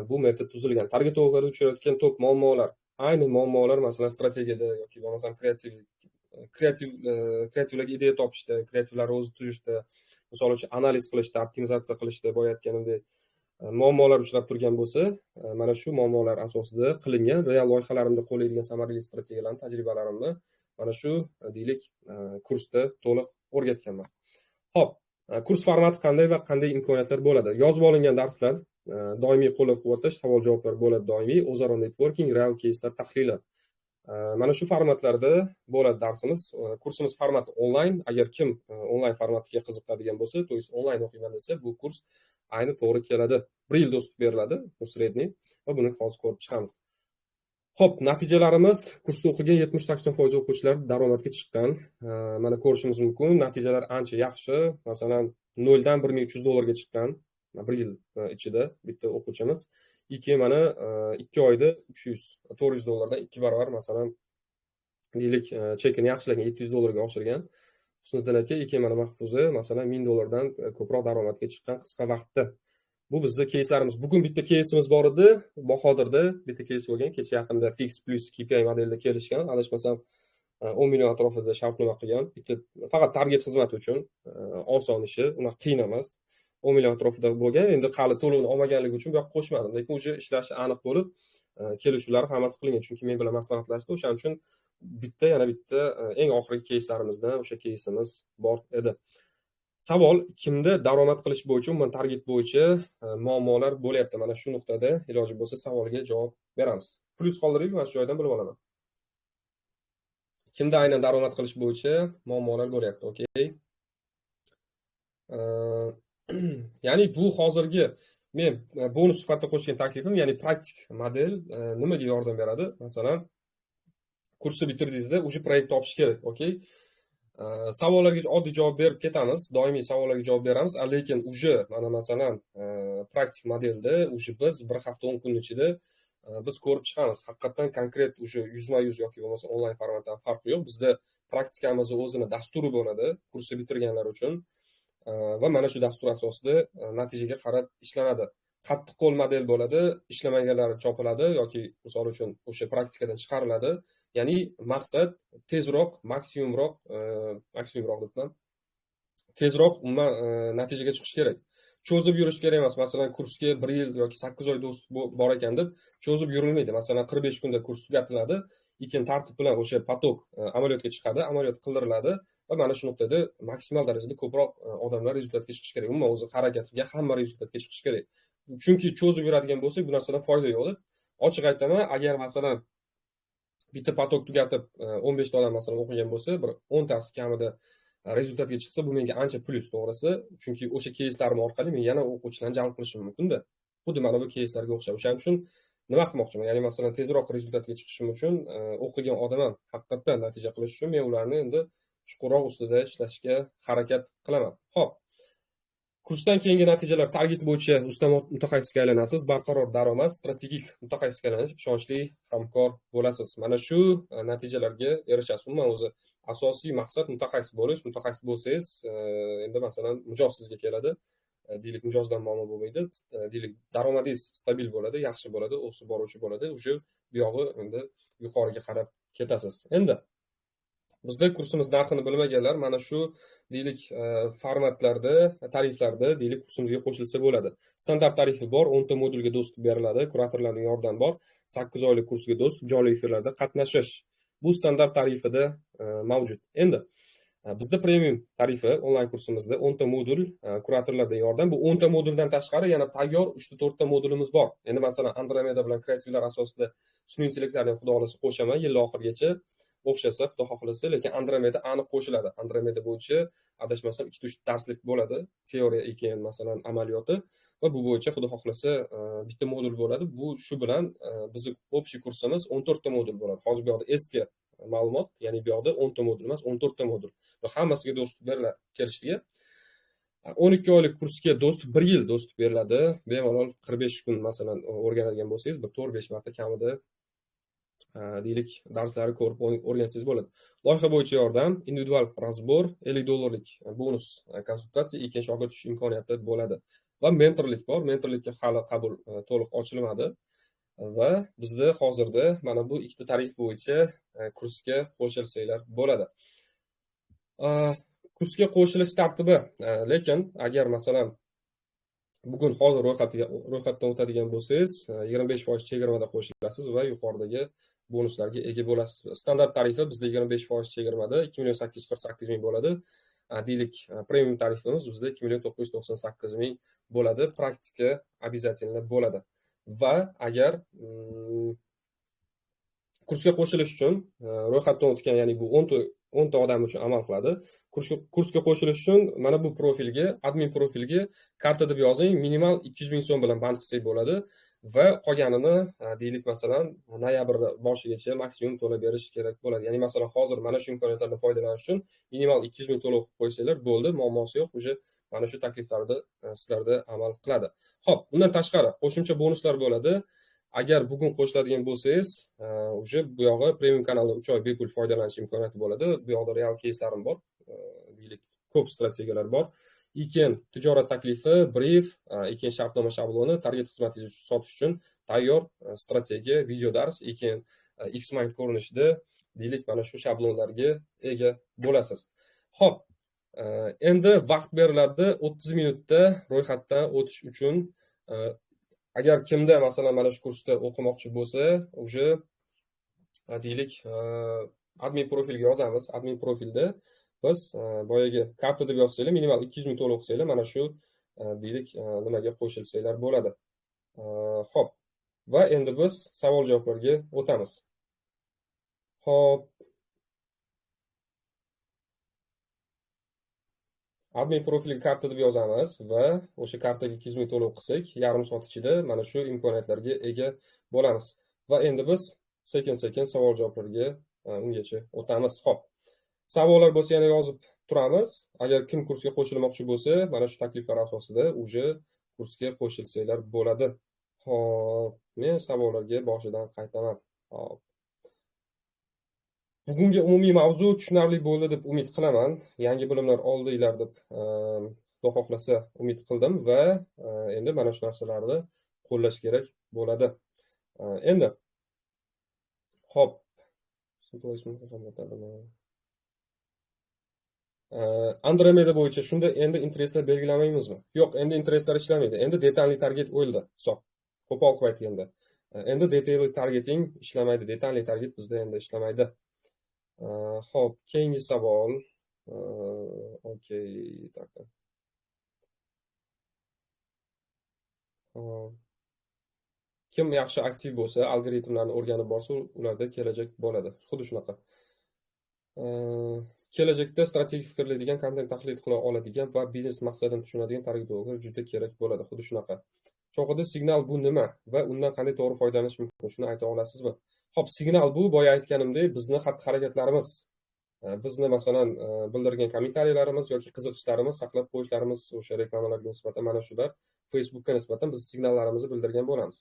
bu metod tuzilgan. Targetologlarda uchrayotgan top muammolar, ayni muammolar masalan strategiyada yoki bo'lmasa kreativlarga ideya topishda, kreativlarni o'zi tuzishda, misol uchun analiz qilishda, optimizatsiya qilishda, boya aytganimdek muammolar uchrab turgan bo'lsa, mana shu muammolar asosida qilingan real loyihalarimda qo'llaydigan samarali strategiyalarni, tajribalarimni mana shu deylik kursda to'liq o'rgatganman. Xo'p, kurs formati qanday va qanday imkoniyatlar bo'ladi? Yozib olingan darslar, doimiy qo'llab-quvvatlash, savol-javoblar bo'ladi doimiy, o'zaro networking, real keyslar tahlili. Mana shu formatlarda bo'ladi darsimiz. Kursimiz formati onlayn. Agar kim onlayn formatiga qiziqadigan bo'lsa, to есть onlayn o'qiyman desa, bu kurs ayni to'g'ri keladi. 1 yil dostуп beriladi, sredniy va buni hozir ko'rib chiqamiz. Xo'p, natijalarimiz kursda o'qigan 70-80% o'quvchilar daromadga chiqqan. Mana ko'rishimiz mumkin. Natijalar ancha yaxshi. Masalan, 0 dan 1300 dollarga chiqqan 1 yil ichida bitta o'quvchimiz. Keyin mana 2 oyda 400 dollardan 2 barobar masalan deylik chekini yaxshilagan 700 dollarga oshirgan. Husniddin aka, keyin mana Mahfuza masalan 1000 dollardan ko'proq daromadga chiqqan qisqa vaqtda. Bu bizning keyslarimiz. Bugun bitta keysimiz bor edi. Bahodirda bitta keys bo'lgan. Kecha yaqinda fix plus KPI modelda kelishgan. Adashmasam 10 million atrofida shartnoma qilgan. Bitta faqat target xizmati uchun oson ishi, unaqa qiyin emas. 10 million atrofida bo'lgan. Endi hali to'lovni olmaganligi uchun bu yoqqa qo'shmadim. Lekin o'sha ishlashi aniq bo'lib, kelishuvlar hammasi qilingan. Chunki men bilan maslahatlashdi. O'shaning uchun yana bitta eng oxirgi keyslarimizdan o'sha keysimiz bor edi. Savol: kimda daromad qilish bo'yicha, umuman target bo'yicha muammolar bo'lyapti? Mana shu nuqtada iloji bo'lsa savolga javob beramiz. Plyus qoldiring, mana shu joydan bilib olaman. Kimda aynan daromad qilish bo'yicha muammolar bo'lyapti? Okey. Ya'ni bu hozirgi men bonus sifatida qo'shgan taklifim, ya'ni praktik model nimaga yordam beradi? Masalan, kursni bitirdingizda уже proyekt topish kerak, okey? Savollarga oddiy javob berib ketamiz, doimiy savollarga javob beramiz, lekin уже mana masalan praktik modelda уже biz bir hafta 10 kun ichida biz ko'rib chiqamiz. Haqiqatan konkret уже yuzma-yuz yoki bo'lmasa onlayn formatdan farqi yo'q. Bizda praktikamizni o'zini dasturi bo'ladi kursni bitirganlar uchun va mana shu dastur asosida natijaga qarab ishlanadi. Qattiqqo'l model bo'ladi, ishlamaganlari chopiladi yoki misol uchun o'sha praktikadan chiqariladi. Ya'ni maqsad tezroq, maksimumroq debman, tezroq umuman natijaga chiqish kerak. Cho'zib yurish kerak emas. Masalan, kursga 1 yil yoki 8 oy bor ekan deb cho'zib yurilmaydi. Masalan, 45 kunda kurs tugatiladi, keyin tartib bilan o'sha potok amaliyotga chiqadi, amaliyot qildiriladi va mana shu nuqtada maksimal darajada ko'proq odamlar rezultatga chiqish kerak. Umuman o'zi harakat qilgan hamma rezultatga chiqish kerak. Chunki cho'zib yuradigan bo'lsak, bu narsadan foyda yo'q. Ochiq aytaman, agar masalan bitta potok tugatib 15 ta odam masalan o'qigan bo'lsa, bir 10 tasi kamida rezultatga chiqsa, bu menga ancha plyus, to'g'risi. Chunki o'sha кейslarim orqali men yana o'quvchilarni jalb qilishim mumkin-da. Xuddi mana bu keyslarga o'xshab. O'shaning uchun nima qilmoqchiman? Ya'ni masalan tezroq rezultatga chiqishim uchun o'qigan odam ham haqiqatdan natija qilish uchun men ularni endi chuqurroq ustida ishlashga harakat qilaman. Xo'p. Kursdan keyingi natijalar: target bo'yicha usta mutaxassisga aylanasiz, barqaror daromad, strategik mutaxassisga aylanish, ishonchli hamkor bo'lasiz. Mana shu natijalarga erishasiz. Umuman o'zi asosiy maqsad mutaxassis bo'lish. Mutaxassis bo'lsangiz, endi masalan mijoz sizga keladi. Deylik mijozdan muammo bo'lmaydi. Deylik daromadingiz stabil bo'ladi, yaxshi bo'ladi, o'sib boruvchi bo'ladi. O'sha bu yog'i endi yuqoriga qarab ketasiz. Endi bizda kursimiz narxini bilmaganlar mana shu deylik formatlarda, tariflarda deylik kursimizga qo'shilsa bo'ladi. Standart tarifi bor, 10 ta modulga dostуп beriladi, kuratorlarning yordami bor, 8 oylik kursga dostуп, jonli efirlarda qatnashish. Bu standart tarifida mavjud. Endi bizda premium tarifi onlayn kursimizda 10 ta modul, kuratorlardan yordam. Bu 10 ta moduldan tashqari yana tayyor 3 ta 4 ta modulimiz bor. Endi masalan Andromeda bilan kreativlar asosida sun'iy intellektlarni xudo xolasa qo'shaman yil oxirigacha. O'xshasa, xudo xohlasa, lekin Andromeda aniq qo'shiladi. Andromeda bo'yicha adashmasam 2-3 darslik bo'ladi, teoriya keyin masalan amaliyoti va bu bo'yicha xudo xohlasa bitta modul bo'ladi. Bu shu bilan bizning общий kursimiz 14 ta modul bo'ladi. Hozir bu yoqda eski ma'lumot, ya'ni bu yoqda 10 ta modul emas, 14 ta modul. Va hammasiga dostуп beriladi kelishiga. 12 oylik kursga dostуп 1 yil dostуп beriladi. Bemalol 45 kun masalan o'rganadigan bo'lsangiz, bir 4-5 marta kamida deylik darslarni ko'rib o'rgansangiz bo'ladi. Loyiha bo'yicha yordam, individual razbor, $50 bonus konsultatsiya, ikkinchi shogird tush imkoniyati bo'ladi. Va mentorlik bor. Mentorlikka hali qabul to'liq ochilmadi va bizda hozirda mana bu ikkita tarif bo'yicha kursga qo'shilsanglar bo'ladi. Kursga qo'shilish tartibi, lekin agar masalan bugun hozir ro'yxatdan o'tadigan bo'lsangiz, 25% chegirmada qo'shilasiz va yuqoridagi bonuslarga ega bo'lasiz. Standart tarifi bizda 25% chegirmada 2.848 ming bo'ladi. Deylik premium tarifimiz bizda 2.998 ming bo'ladi. Praktika обязательно bo'ladi. Va agar kursga qo'shilish uchun ro'yxatdan o'tgan, ya'ni bu 10 ta odam uchun amal qiladi. Kursga qo'shilish uchun mana bu profilga, admin profilga karta deb yozing, minimal 200 ming so'm bilan band qilsak bo'ladi va qolganini deylik masalan noyabr boshigacha maksimum to'lab berish kerak bo'ladi. Ya'ni masalan hozir mana shu imkoniyatlardan foydalanish uchun minimal 200 ming to'lab qo'ysanglar bo'ldi, muammosi yo'q, уже mana shu takliflarda sizlarda amal qiladi. Xo'p, undan tashqari qo'shimcha bonuslar bo'ladi. Agar bugun qo'shiladigan bo'lsangiz, уже bu yog'i premium kanalda 3 oy bepul foydalanish imkoniyati bo'ladi. Bu yoqda real кейslarim bor, deylik ko'p strategiyalar bor. Keyin tijorat taklifi, brief, keyin shartnoma shabloni, target xizmatingizni sotish uchun tayyor strategiya, video dars, keyin Xmind ko'rinishida deylik mana shu shablonlarga ega bo'lasiz. Xo'p, endi vaqt beriladi 30 minutda ro'yxatdan o'tish uchun. Agar kimda masalan mana shu kursda o'qimoqchi bo'lsa, deylik admin profilga yozamiz. Admin profilda biz boyagi karta deb yozsanglar, minimal 200 ming to'lov qilsanglar, mana shu deylik nimaga qo'shilsanglar bo'ladi. Xo'p. Va endi biz savol-javoblarga o'tamiz. Xo'p. Admin profiliga karta deb yozamiz va o'sha kartaga 200 ming to'lov qilsak, yarim soat ichida mana shu imkoniyatlarga ega bo'lamiz. Va endi biz sekin-sekin savol-javoblarga ungacha o'tamiz. Xo'p. Savollar bo'lsa yana yozib turamiz. Agar kim kursga qo'shilmoqchi bo'lsa, mana shu takliflar asosida uje kursga qo'shilsanglar bo'ladi. Xo'p, men savollarga boshidan qaytaman. Xo'p. Bugungi umumiy mavzu tushunarli bo'ldi deb umid qilaman. Yangi bilimlar oldinglar deb Xudo xohlasa umid qildim va endi mana shu narsalarni qo'llash kerak bo'ladi. Endi xo'p. Andromeda bo'yicha shunda endi intereslar belgilamaymizmi? Yo'q, endi intereslar ishlamaydi. Endi detalli target o'ldi. Hisob. Qo'pol qilib aytganda. Endi detalli targeting ishlamaydi. Detalli target bizda endi ishlamaydi. Xo'p, keyingi savol. Okey, tak. Kim yaxshi aktiv bo'lsa, algoritmlarni o'rganib borsa, ularda kelajak bo'ladi. Xuddi shunaqa. Kelajakda strategik fikrlaydigan, kontent tahlil qila oladigan va biznes maqsadini tushunadigan targ'ibotchilar juda kerak bo'ladi. Xuddi shunaqa. Cho'qida signal bu nima va undan qanday to'g'ri foydalanish mumkin? Shuni ayta olasizmi? Xo'p, signal bu boya aytganimdek, bizni xatti-harakatlarimiz, bizni masalan bildirgan kommentariyalarimiz yoki qiziqishlarimiz, saqlab qo'yishlarimiz, o'sha reklamalarga nisbatan mana shular Facebookka nisbatan biz signallarimizni bildirgan bo'lamiz.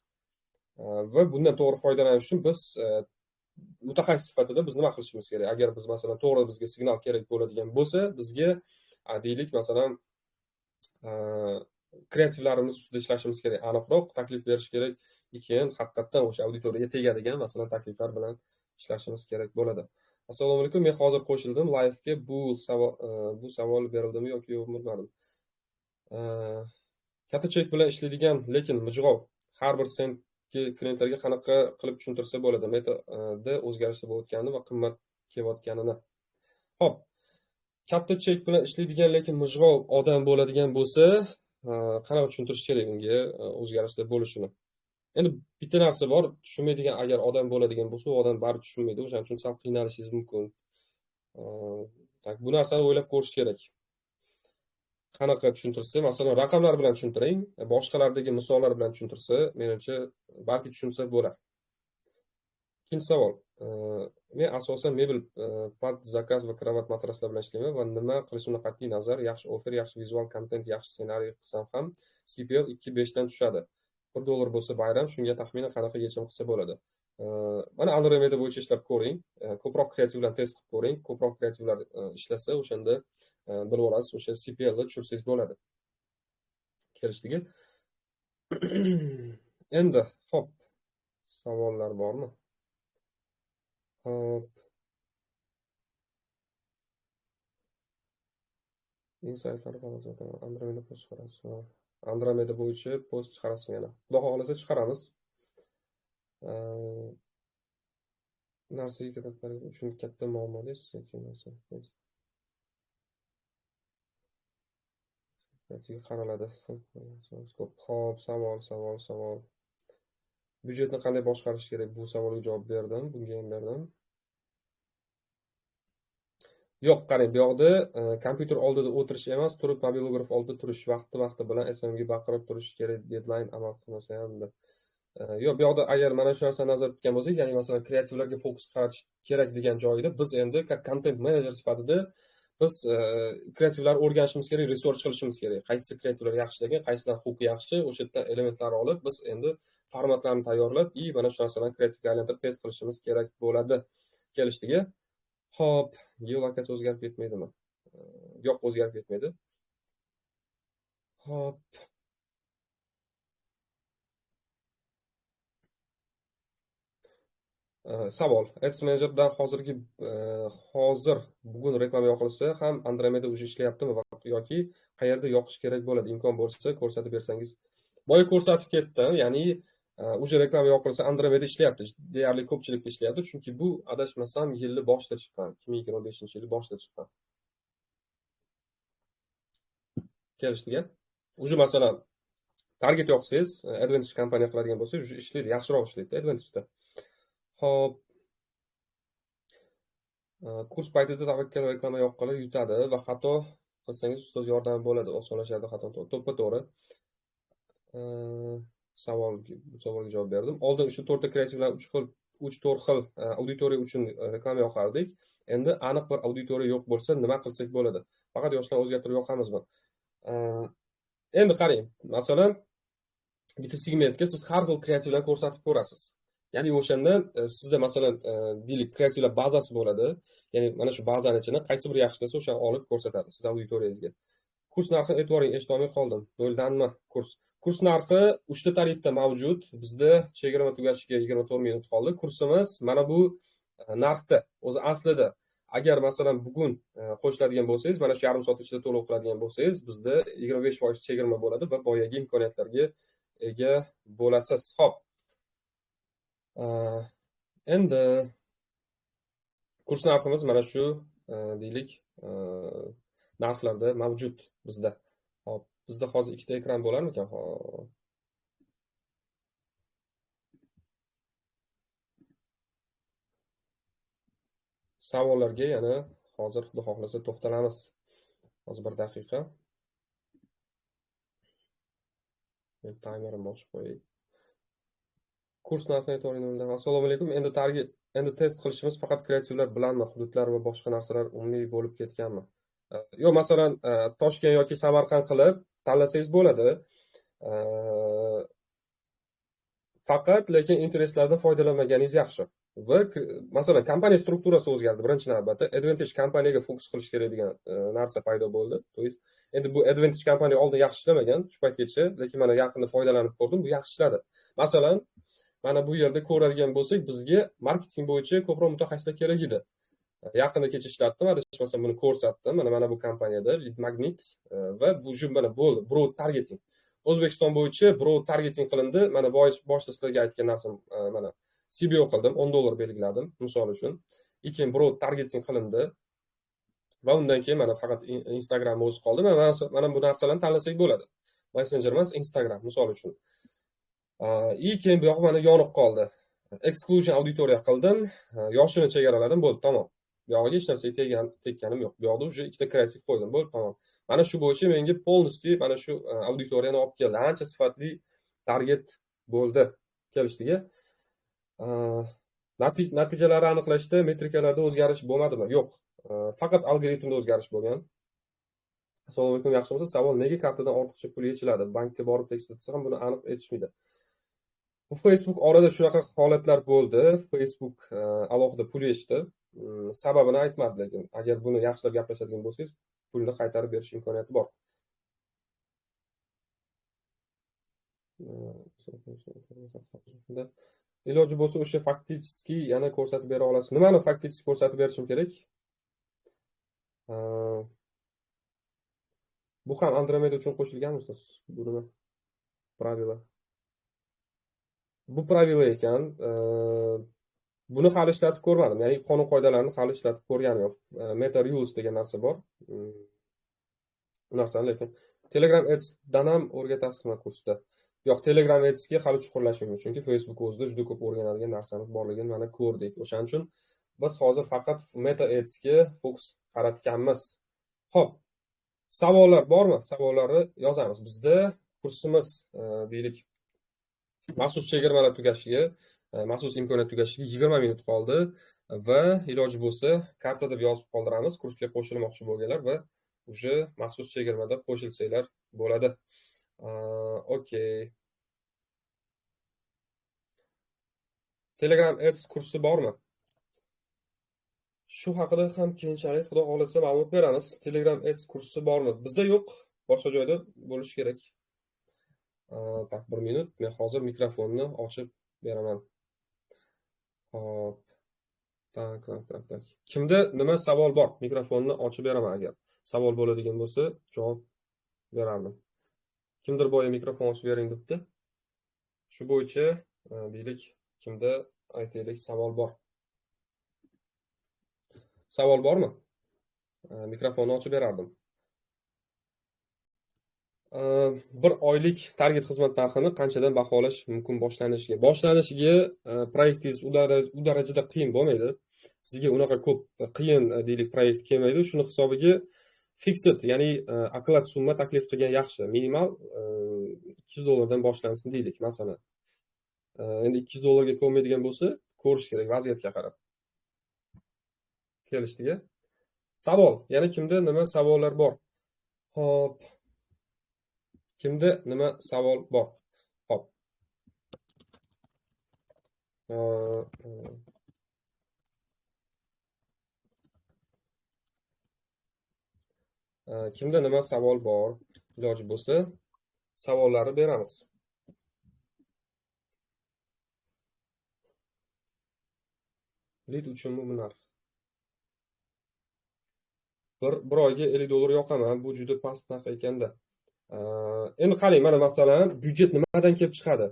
Va bundan to'g'ri foydalanish uchun biz mutaxassis sifatida biz nima qilishimiz kerak? Agar biz masalan to'g'ri bizga signal kerak bo'ladigan bo'lsa, bizga deylik masalan kreativlarimiz ustida ishlashimiz kerak. Aniqroq taklif berish kerak ekan, haqiqatdan o'sha auditoriyaga tegadigan masalan takliflar bilan ishlashimiz kerak bo'ladi. Assalomu alaykum. Men hozir qo'shildim live-ga. Bu savol berildimi yoki yo'qmi bilmadim. Katta chek bilan ishlaydigan, lekin mijg'ov har bir sentga klientlarga qanaqa qilib tushuntirsa bo'ladi? Metoda o'zgarishlar bo'layotganini va qimmat kelayotganini. Xo'p. Katta chek bilan ishlaydigan, lekin mijg'ov odam bo'ladigan bo'lsa, qanaqa tushuntirish kerak unga o'zgarishlar bo'lishini? Endi bitta narsa bor, tushunmaydigan agar odam bo'ladigan bo'lsa, u odam baribir tushunmaydi. O'shaning uchun sal qiynalishingiz mumkin. Bu narsani o'ylab ko'rish kerak. Qanaqa tushuntirsa, masalan, raqamlar bilan tushuntiring, boshqalardagi misollar bilan tushuntirsa, menimcha balki tushunsa bo'lar. Ikkinchi savol. Men asosan mebel, pad, zakaz va kravat matraslar bilan ishlayman va nima qilishimdan qat'iy nazar, yaxshi offer, yaxshi vizual kontent, yaxshi ssenariy qilsam ham CPL 2.5 dan tushadi. $1 bo'lsa bayram, shunga taxminan qanaqa yechim qilsa bo'ladi? Mana Andromeda bo'yicha ishlab ko'ring, ko'proq kreativlarni test qilib ko'ring, ko'proq kreativlar ishlasa, o'shanda bilib olasiz, o'sha CPL ni tushirsangiz bo'ladi. Kelishdigi. Endi, xo'p, savollar bormi? Hop. Insightlar Andromeda post chiqarasiz. Andromeda bo'yicha post chiqarasiz yana. Xudo xohlasa chiqaramiz. Narsaga ketadigan uchun katta muammolar qaraladi. Xo'p, savol. Byudjetni qanday boshqarish kerak? Bu savolga javob berdim, bunga ham berdim. Yo'q, qarang, bu yoqda kompyuter oldida o'tirish emas, turib mobilograf oldida turish, vaqti bilan SMga baqirib turish kerak, deadline amal qilmasa ham. Yo'q, bu yoqda agar mana shu narsani nazarda tutgan bo'lsangiz, ya'ni masalan kreativlarga fokus qaratish kerak degan joyida biz endi content manager sifatida biz kreativlarni o'rganishimiz kerak, research qilishimiz kerak. Qaysi kreativlar yaxshilagan, qaysidan huquqi yaxshi, o'sha yerdan elementlarni olib, biz endi formatlarni tayyorlab, mana shu narsalarni kreativga aylantirib test qilishimiz kerak bo'ladi. Kelishdigi. Xo'p, geolokatsiya o'zgarib ketmaydimi? Yo'q, o'zgarib ketmaydi. Xo'p. Savol. Ads Manager'dan hozir bugun reklama yoqilsa ham Andromeda уже ishlayaptimi yoki qayerda yoqish kerak bo'ladi? Imkon bo'lsa ko'rsatib bersangiz. Boya ko'rsatib ketdim, ya'ni уже reklama yoqilsa Andromeda ishlayapti. Deyarli ko'pchilikda ishlayapti, chunki bu adashmasam yilni boshida chiqqan, 2025-yili boshida chiqqan. kelishligi. Уже masalan target yoqsangiz, Advantage kompaniya qiladigan bo'lsangiz, уже ishlaydi, yaxshiroq ishlaydi Advantage'da. Xo'p, kurs paytida tavakkal reklama yoqqanlar yutadi va xato qilsangiz ustoz yordami bo'ladi, osonlashadi xato. To'ppa-to'g'ri. Savolga javob berdim. Oldin shu 4 ta kreativ bilan 3-4 xil auditoriya uchun reklama yoqardik. Endi aniq bir auditoriya yo'q bo'lsa, nima qilsak bo'ladi? Faqat yoshlarni o'zgartirib yoqamizmi? Endi qarang, masalan, bitta segmentga siz har xil kreativlar ko'rsatib ko'rasiz. Ya'ni o'shanda sizda masalan, deylik, kreativlar bazasi bo'ladi. Ya'ni mana shu bazani ichini qaysi biri yaxshi desa, o'shani olib ko'rsatadi siz auditoriyangizga. Kurs narxini e'tiboring, eshitolmay qoldim. Bo'ldanmi kurs? Kurs narxi 3 ta tarifda mavjud. Bizda chegirma tugashiga 24 minut qoldi. Kursimiz mana bu narxda. O'zi aslida agar masalan bugun qo'shiladigan bo'lsangiz, mana shu yarim soat ichida to'lov qiladigan bo'lsangiz, bizda 25% chegirma bo'ladi va boyagi imkoniyatlarga ega bo'lasiz. Xo'p. Endi kurs narximiz mana shu deylik narxlarda mavjud bizda. Hop, bizda hozir ikkita ekran bo'larmikan? Hop. Savollarga yana hozir xudo xohlasa to'xtalamiz. Hozir bir daqiqa. Men taymerimni ochib qo'yay. Kurs narxini aytayotganimda, assalomu alaykum. Endi test qilishimiz faqat kreativlar bilanmi, hududlar va boshqa narsalar umumiy bo'lib ketganmi? Yo'q, masalan, Toshkent yoki Samarqand qilib tanlasangiz bo'ladi. Faqat lekin intereslardan foydalanmaganingiz yaxshi. Va masalan, kompaniya strukturasi o'zgardi birinchi navbatda. Advantage kompaniyaga fokus qilish kerak degan narsa paydo bo'ldi. To есть, endi bu Advantage kompaniya oldin yaxshi ishlamagan, shu paytgacha, lekin mana yaqinda foydalanib ko'rdim, bu yaxshi ishladi. Masalan, mana bu yerda ko'radigan bo'lsak, bizga marketing bo'yicha ko'proq mutaxassislar kerak edi. Yaqinda kecha ishlatdim, adashmasam buni ko'rsatdim. Mana bu kompaniyada Lead Magnet va bu mana bo'ldi, broad targeting. O'zbekiston bo'yicha broad targeting qilindi. Mana boshida sizlarga aytgan narsam, mana CBO qildim, $10 belgiladim, misol uchun. Keyin broad targeting qilindi. Va undan keyin mana faqat Instagram o'zi qoldi. Mana bu narsalarni tanlasak bo'ladi. Messenger emas, Instagram misol uchun. Keyin bu yoq mana yonib qoldi. Exclusion auditoriya qildim, yoshini chegaraladim, bo'ldi, tamom. Bu yog'iga hech narsaga tekkanim yo'q. Bu yoqda уже ikkita kreativ qo'ydim, bo'ldi, tamom. Mana shu bo'yicha menga полностью mana shu auditoriyani olib keldi. Ancha sifatli target bo'ldi kelishligi. Natijalarni aniqlashda metrikalarda o'zgarish bo'lmadimi? Yo'q. Faqat algoritmda o'zgarish bo'lgan. Assalomu alaykum, yaxshimisiz? Savol: nega kartadan ortiqcha pul yechiladi? Bankka borib tekshirsa ham buni aniq aytishmaydi. Bu Facebook orada shunaqa holatlar bo'ldi. Facebook alohida pul yechdi. Sababini aytmadi, lekin agar buni yaxshilab gaplashadigan bo'lsangiz, pulni qaytarib berish imkoniyati bor. Iloji bo'lsa o'sha faktiski yana ko'rsatib bera olasiz. Nimani faktiski ko'rsatib berishim kerak? Bu ham Andromeda uchun qo'shilganmi ustoz? Bu nima? Pravila. Bu pravila ekan. Buni hali ishlatib ko'rmadim. Ya'ni qonun qoidalarini hali ishlatib ko'rganim yo'q. Meta rules degan narsa bor. Bu narsani lekin Telegram Ads dan ham o'rgatasizmi kursda? Yo'q, Telegram Ads'ga hali chuqurlashmaymiz, chunki Facebook o'zida juda ko'p o'rganadigan narsamiz borligini mana ko'rdik. O'shaning uchun biz hozir faqat Meta Ads'ga fokus qaratganmiz. Xo'p. Savollar bormi? Savollarni yozamiz. Bizda kursimiz deylik maxsus chegirmalar tugashiga, maxsus imkoniyat tugashiga 20 minut qoldi va iloji bo'lsa karta deb yozib qoldiramiz kursga qo'shilmoqchi bo'lganlar va уже maxsus chegirmada qo'shilsanglar bo'ladi. Okey. Telegram Ads kursi bormi? Shu haqida ham keyinchalik xudo xolasa ma'lumot beramiz. Telegram Ads kursi bormi? Bizda yo'q, boshqa joyda bo'lishi kerak. Tak, 1 minut. Men hozir mikrofonni ochib beraman. Hop. Tak. Kimda nima savol bor? Mikrofonni ochib beraman agar. Savol bo'ladigan bo'lsa, javob berardim. Kimdir boya mikrofon ochib bering debdi. Shu bo'yicha deylik, kimda aytaylik savol bor. Savol bormi? Mikrofonni ochib berardim. Bir oylik target xizmat narxini qanchadan baholash mumkin boshlanishiga proyektingiz u darajada qiyin bo'lmaydi. Sizga unaqa ko'p qiyin deylik proyekt kelmaydi. Shuni hisobiga fixed, ya'ni oklad summa taklif qilgan yaxshi. Minimal $200 boshlansin deylik, masalan. Endi $200 ko'rmaydigan bo'lsa, ko'rish kerak vaziyatga qarab. Kelishdiga. Savol. Yana kimda nima savollar bor? Hop. Kimda nima savol bor? Hop. Kimda nima savol bor? Iloji bo'lsa, savollarni beramiz. Lead uchunmi bu narx? Bir oyga $50 yoqaman. Bu juda past narx ekanda. Endi qarang, mana masalan, byudjet nimadan kelib chiqadi?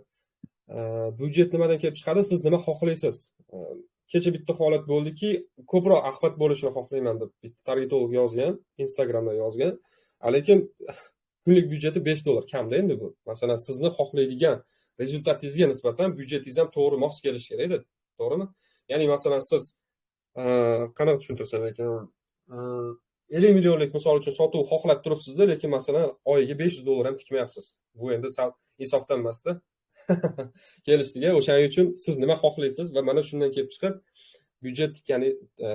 Byudjet nimadan kelib chiqadi? Siz nima xohlaysiz? Kecha bitta holat bo'ldiki, ko'proq axbat bo'lishini xohlayman deb bitta targetolog yozgan, Instagramda yozgan. Lekin kunlik byudjeti $5 kamda endi bu. Masalan, sizni xohlaydigan rezultatingizga nisbatan byudjetingiz ham to'g'ri mos kelishi kerak-da, to'g'rimi? Ya'ni masalan, siz qanaqa tushuntirsam ekan, 50 millionlik misol uchun sotuv xohlab turibsiz-da, lekin masalan oyiga $500 ham tikmayapsiz. Bu endi sal insofdan emas-da. Kelishdiga. O'shaning uchun siz nima xohlaysiz va mana shundan kelib chiqib byudjet, ya'ni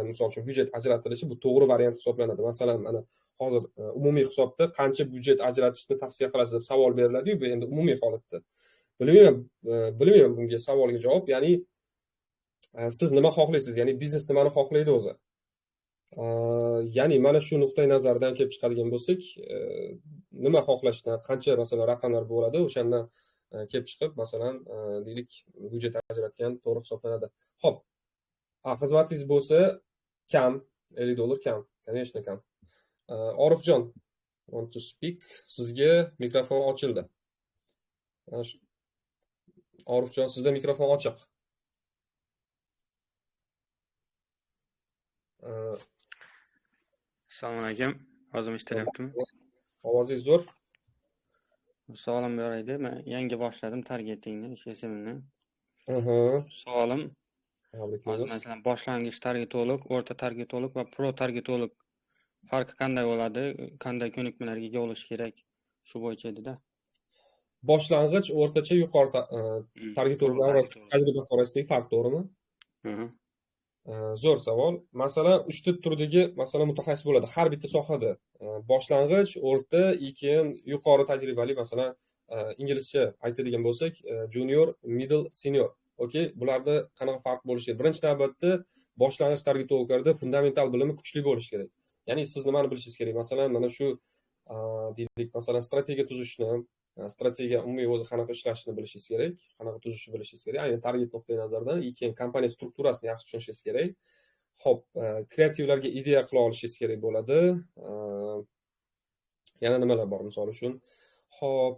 misol uchun byudjet ajratilishi bu to'g'ri variant hisoblanadi. Masalan, mana hozir umumiy hisobda qancha byudjet ajratishni tavsiya qilasiz deb savol beriladi-yu, bu endi umumiy holatda. Bilmayman bunga savolga javob, ya'ni siz nima xohlaysiz, ya'ni biznes nimani xohlaydi o'zi. Ya'ni mana shu nuqtai nazardan kelib chiqadigan bo'lsak, nima xohlashdan, qancha masalan raqamlar bo'ladi, o'shandan kelib chiqib, masalan, deylik, byudjet ajratgan to'g'ri hisoblanadi. Xo'p. Xizmatingiz bo'lsa kam, $50 kam, конечно kam. Orifjon, want to speak. Sizga mikrofon ochildi. Orifjon, sizda mikrofon ochiq. Assalomu alaykum. O'zim eshitilyaptimi? Ovozingiz zo'r. Savolim bor edi. Men yangi boshladim targetingni, ish esimni. Savolim, hozir masalan boshlang'ich targetolog, o'rta targetolog va pro targetolog farqi qanday bo'ladi? Qanday ko'nikmalarga ega bo'lish kerak? Shu bo'yicha edi-da. Boshlang'ich, o'rtacha, yuqori targetologlar orasida tajribasi orasidagi farq to'g'rimi? Zo'r savol. Masalan, 3 ta turdagi masalan mutaxassis bo'ladi har bitta sohada. Boshlang'ich, o'rta, keyin yuqori tajribali, masalan, inglizcha aytadigan bo'lsak, junior, middle, senior. Okay, bularda qanaqa farq bo'lishi kerak? Birinchi navbatda boshlang'ich targetologlarda fundamental bilimi kuchli bo'lishi kerak. Ya'ni siz nimani bilishingiz kerak? Masalan, mana shu deylik, masalan, strategiya tuzishni, strategiya umumiy o'zi qanaqa ishlashini bilishingiz kerak, qanaqa tuzishni bilishingiz kerak. Aynan target nuqtai nazaridan, keyin kompaniya strukturasini yaxshi tushunishingiz kerak. Xo'p, kreativlarga ideya qila olishingiz kerak bo'ladi. Yana nimalar bor misol uchun? Xo'p,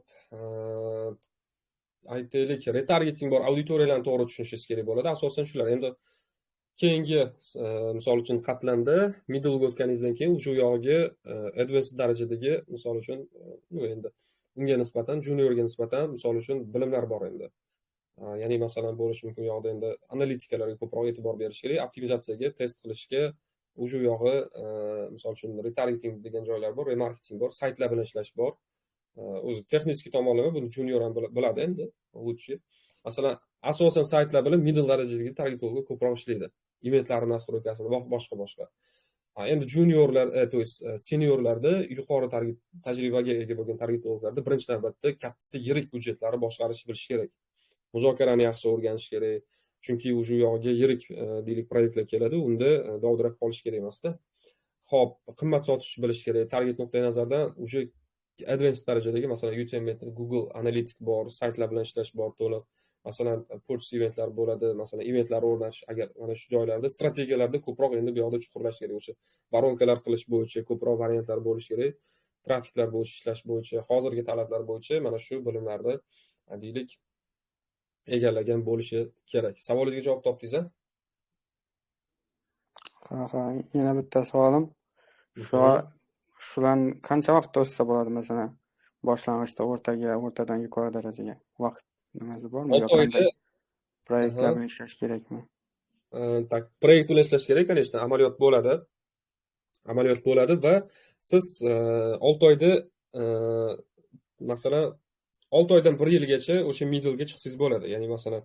aytaylik, retargeting bor, auditoriyalarni to'g'ri tushunishingiz kerak bo'ladi. Asosan shular. Endi keyingi misol uchun qatlamda middle o'tganingizdan keyin shu yog'iga advanced darajadagi misol uchun endi unga nisbatan, juniorga nisbatan misol uchun bilimlar bor endi. Ya'ni masalan bo'lishi mumkin yoqda endi analitikalarga ko'proq e'tibor berish kerak, optimizatsiyaga, test qilishga, shu yog'i misol uchun retargeting degan joylar bor, remarketing bor, saytlar bilan ishlash bor. O'zi texnik tomonlama buni junior ham biladi endi, lutchi. Masalan, asosan saytlar bilan middle darajadagi targetolog ko'proq ishlaydi. Eventlar nastroykasini boshqa. Endi juniorlar, to есть seniorlarda, yuqori tajribaga ega bo'lgan targetologlarda birinchi navbatda katta yirik byudjetlarni boshqarishni bilish kerak. Muzokarani yaxshi o'rganish kerak. Chunki shu yog'iga yirik deylik proyektlar keladi, unda dovdirab qolish kerak emas-da. Xo'p, qimmat sotish bilish kerak. Target nuqtai nazaridan o'sha advanced darajadagi, masalan, UTM-metr, Google Analytics bor, saytlar bilan ishlash bor to'liq. Masalan, purchase eventlar bo'ladi, masalan, eventlar o'rnatish, agar mana shu joylarda strategiyalarda ko'proq endi bu yoqda chuqurlash kerak. O'sha baronkalar qilish bo'yicha ko'proq variantlar bo'lishi kerak. Trafiklar bo'yicha ishlash bo'yicha, hozirgi talablar bo'yicha mana shu bilimlarni deylik egallagan bo'lishi kerak. Savolingizga javob topdingiz-a? Ha, yana bitta savolim. Shularni qancha vaqtda o'tsa bo'ladi masalan? Boshlang'ichda o'rtaga, o'rtadan yuqori darajaga vaqt nimasi bormi? 6 Yo qanday oyda proyektlar aha, bilan ishlash kerakmi? tak, proyekt bilan ishlash kerak, конечно, amaliyot bo'ladi. Amaliyot bo'ladi va siz 6 oyda e, masalan 6 oydan 1 yilgacha o'sha middlega chiqsangiz bo'ladi. Ya'ni masalan,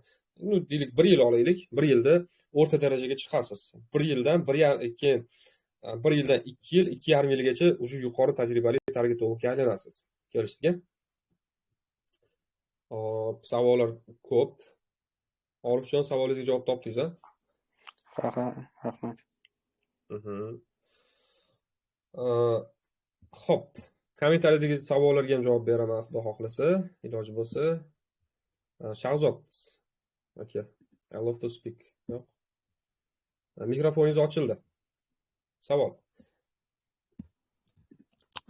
ну, deylik 1 yil olaylik. 1 yilda o'rta darajaga chiqasiz. 1 yildan 1 yildan 2 yil, 2,5 yilgacha o'sha yuqori tajribali targetologga aylanasiz. Kelishdikmi? Hop, savollar ko'p. Olibjon, savolingizga javob topdingiz, a? Ha, rahmat. Mhm. Xo'p, kommentariyadagi savollarga ham javob beraman, xudo xohlasa, iloji bo'lsa. Shahzod aka, I love to speak. Yo'q. Mikrofoningiz ochildi. Savol.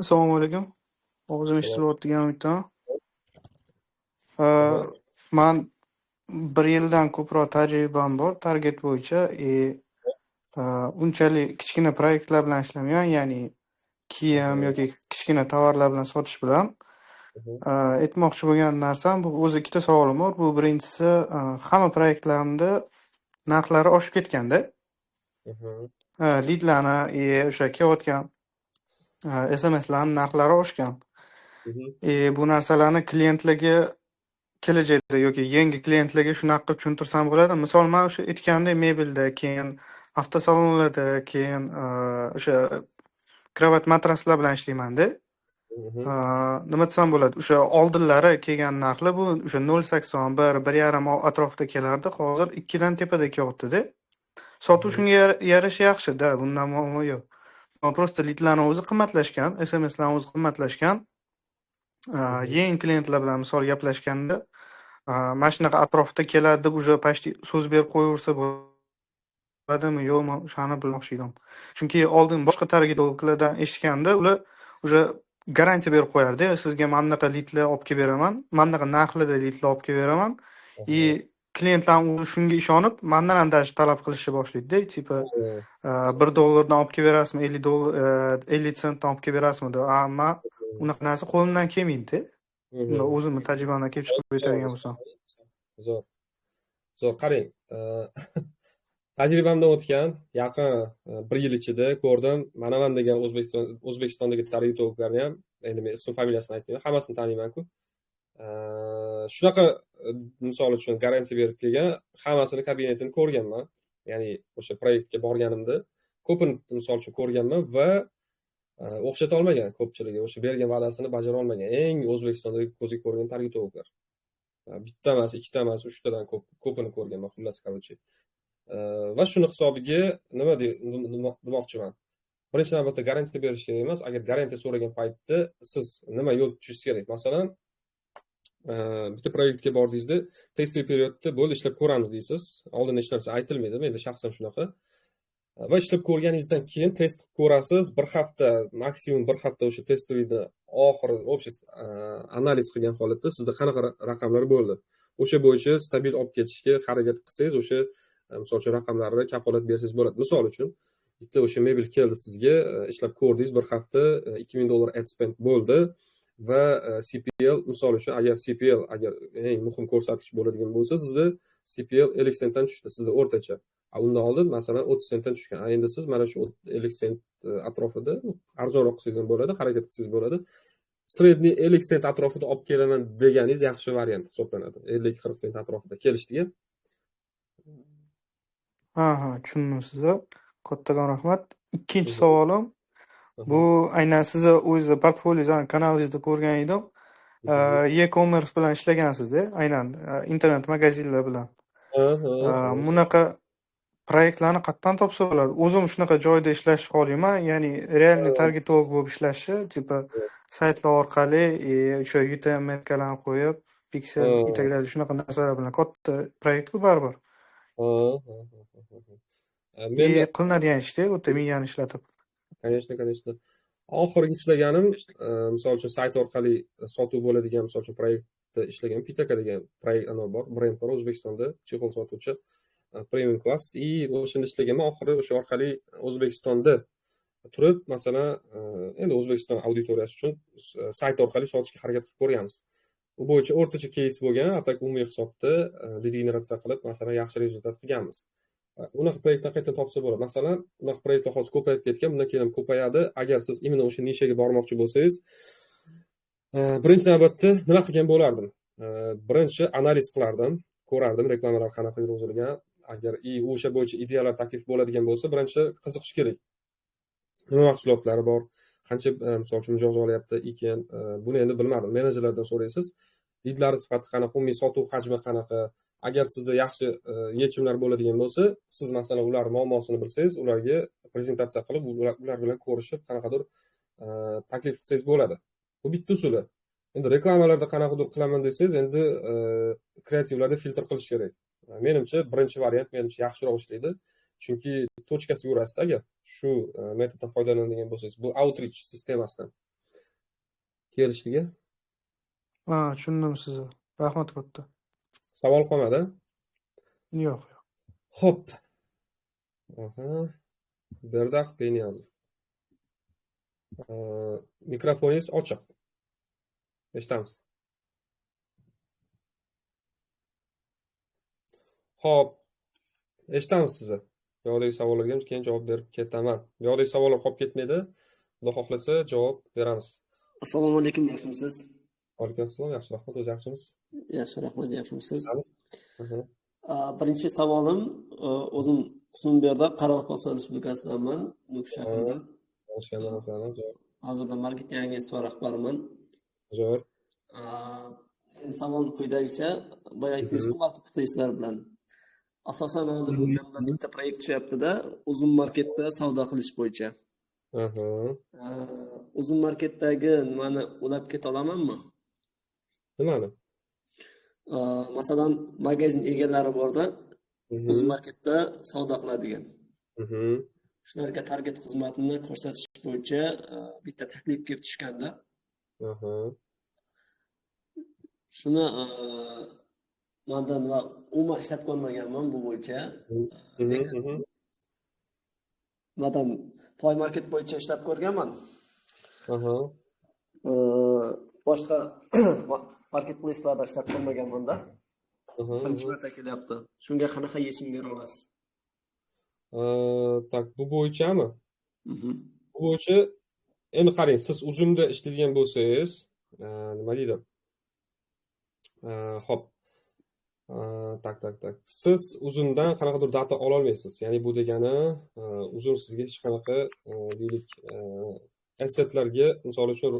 Assalomu alaykum. Ovozim Savol. eshitilyapti degan umiddaman. Aha. Man 1 yildan ko'proq tajribam bor target bo'yicha. Unchalik kichkina proyektlar bilan ishlamayman, ya'ni kiyim yoki kichkina tovarlar bilan sotish bilan. Aytmoqchi bo'lgan narsam bu, o'zi ikkita savolim bor. Bu birinchisi, hamma proyektlarimda narxlari oshib ketganda, lidlarni, o'sha kelayotgan SMSlarni narxlari oshgan. Bu narsalarni klientlarga kelajakda yoki yangi klientlarga shunaqa qilib tushuntirsam bo'ladi. Misol, men o'sha aytganimdek mebelda, keyin avtosalonlarda, keyin o'sha kravat matraslar bilan ishlayman-da. Nima desam bo'ladi? O'sha oldinlari kelgan narxlar bu o'sha 0,80, 1,5 atrofida kelardi. Hozir 2 dan tepada kelyapti-da. Sotuv shunga yarasha yaxshi-da, bundan muammo yo'q. Просто lidlarning o'zi qimmatlashgan, SMSlarning o'zi qimmatlashgan. Yangi klientlar bilan misol gaplashganda, mana shunaqa atrofda keladi deb уже почти so'z berib qo'yaversa bo'ladimi, yo'qmi, o'shani bilmoqchi edim. Chunki oldin boshqa targetologlardan eshitganda, ular уже garantiya berib qo'yardi. Sizga mana bunaqa lidlar olib kelib beraman, mana bunaqa narxlarda lidlar olib kelib beraman. Klientlar o'zi shunga ishonib, mendan ham даже talab qilishni boshlaydi-da, tipa $1 olib kelib berasizmi, $50, 50 sentdan olib kelib berasizmi deb. Men unaqa narsa qo'limdan kelmaydi-da. Unda o'zimni tajribamdan kelib chiqib aytadigan bo'lsam. Zo'r. Zo'r, qarang. Tajribamdan o'tgan yaqin 1 yil ichida ko'rdim. Mana degan O'zbekistondagi targetologlarni ham, endi men ism familiyasini aytmayman, hammasini taniyman-ku. Shunaqa misol uchun garantiya berib kelgan, hammasini kabinetini ko'rganman. Ya'ni o'sha proyektga borganimda ko'pini misol uchun ko'rganman va o'xshata olmagan ko'pchiligi, o'sha bergan va'dasini bajara olmagan. Eng O'zbekistondagi ko'zga ko'rgan targetologlar. Bitta emas, ikkita emas, 3 tadan ko'pini ko'rganman, xullas короче. Va shuni hisobiga nima demoqchiman? Birinchi navbatda garantiya berish kerak emas. Agar garantiya so'ragan paytda siz nima yo'l tutishingiz kerak? Masalan, bitta proyektga bordingizda, testli periodda bo'ldi, ishlab ko'ramiz deysiz. Oldin hech narsa aytilmaydi, menda shaxsan shunaqa. Va ishlab ko'rganingizdan keyin test qilib ko'rasiz. 1 hafta, maksimum 1 hafta o'sha testoviyni oxiri общий analiz qilgan holatda sizda qanaqa raqamlar bo'ldi? O'sha bo'yicha stabil olib ketishga harakat qilsangiz, o'sha misol uchun raqamlarga kafolat bersangiz bo'ladi. Misol uchun bitta o'sha mebel keldi sizga, ishlab ko'rdingiz 1 hafta, $2000 ad spend bo'ldi va CPL, misol uchun agar CPL eng muhim ko'rsatkich bo'ladigan bo'lsa, sizda CPL 50 sentdan tushdi, sizda o'rtacha. Undan oldin masalan 30 sentdan tushgan. Endi siz mana shu 50 sent atrofida arzonroq qilsangiz ham bo'ladi, harakat qilsangiz bo'ladi. Sredniy 50 sent atrofida olib kelaman deganingiz yaxshi variant hisoblanadi. 50-40 sent atrofida kelishdiki. Ha, tushundim sizni. Kattadan rahmat. Ikkinchi savolim, bu aynan sizni o'zingiz portfoliyongizni, kanalingizda ko'rgan edim. E-commerce bilan ishlagansizda, aynan internet magazinlar bilan. Bunaqa proyektlarni qayerdan topsa bo'ladi? O'zim shunaqa joyda ishlashni xohlayman, ya'ni realniy targetolog bo'lib ishlashni, tipa saytlar orqali o'sha UTM metkalarni qo'yib, piksel integratsiya shunaqa narsalar bilan katta proyekt-ku baribir. Qilinadigan ishda, o'ta miyani ishlatib. Конечно. Oxirgi ishlaganim, misol uchun sayt orqali sotuv bo'ladigan, misol uchun proyektda ishlagan Pitaka degan proyekt bor, brend bor O'zbekistonda, chexol sotuvchi, premium class. O'shanda ishlaganman. Oxiri o'sha orqali O'zbekistonda turib, masalan, endi O'zbekiston auditoriyasi uchun sayt orqali sotishga harakat qilib ko'rganmiz. U bo'yicha o'rtacha keys bo'lgan, atak umumiy hisobda lead generatsiya qilib, masalan, yaxshi rezultat qilganmiz. Unaqa proyektdan qayerdan topsa bo'ladi? Masalan, unaqa proyektlar hozir ko'payib ketgan, bundan keyin ham ko'payadi. Agar siz imенно o'sha nishaga bormoqchi bo'lsangiz, birinchi navbatda nima qilgan bo'lardim? Birinchi analiz qilardim, ko'rardim reklamalar qanaqa yurg'izilgan. Agar o'sha bo'yicha ideallar taklif bo'ladigan bo'lsa, birinchi qiziqish kerak. Nima mahsulotlari bor, qancha misol uchun mijoz olyapti ekan, buni endi bilmadim. Menejerlardan so'raysiz. Leadlar sifati qanaqa, umumiy sotuv hajmi qanaqa. Agar sizda yaxshi yechimlar bo'ladigan bo'lsa, siz masalan ular muammosini bilsangiz, ularga prezentatsiya qilib, ular bilan ko'rishib, qanaqadir taklif qilsangiz bo'ladi. Bu bitta usuli. Endi reklamalarda qanaqadir qilaman desangiz, endi kreativlarda filtr qilish kerak. Menimcha birinchi variant menimcha yaxshiroq ishlaydi. Chunki tochkasiga urasiz agar shu metoddan foydalanadigan bo'lsangiz, bu outreach sistemasidan kelishligi. Ha, tushundim sizni. Rahmat katta. Savol qolmadi? Yo'q. Xo'p. Berdax Beniyazov. Mikrofoningiz ochiq. Eshitamiz. Xo'p. Eshitamiz sizni. Yo'qdagi savollarga keyin javob berib ketaman. Yo'qdagi savollar qolib ketmaydi. Xudo xohlasa javob beramiz. Assalomu alaykum, yaxshimisiz? Alaykum assalom, yaxshi rahmat, o'zingiz yaxshimisiz? Yaxshi rahmat, yaxshimisiz? Aha. Birinchi savolim, o'zim ismim Berdax, Qoraqalpog'iston Respublikasidanman, Nukus shahridan. Hozirda marketing agentsiyasi rahbariman. Zo'r. Endi savolim quyidagicha, boya aytdingiz-ku, marketplace'lar bilan. Asosan hozir o'zimda bitta proyekt tushyapti-da, uzun marketda savdo qilish bo'yicha. Uzun marketdagi nimani ulab keta olamanmi? Nimani? Masalan, magazin egalari borda, uzun marketda savdo qiladigan. Shularga target xizmatini ko'rsatish bo'yicha bitta taklif kelib tushganda. Shuni mendan va umuman ishlab ko'rmaganman bu bo'yicha. Mendan Play Market bo'yicha ishlab ko'rganman. Boshqa marketplace'larda ishlab ko'rmaganman-da. Birinchi marta kelyapti. Shunga qanaqa yechim bera olasiz? Tak, bu bo'yichami? Bu bo'yicha endi qarang, siz uzumda ishlaydigan bo'lsangiz, nima deydi? Xo'p. Tak. Siz uzumdan qanaqadir data ola olmaysiz. Ya'ni bu degani, uzum sizga hech qanaqa deylik assetlarga misol uchun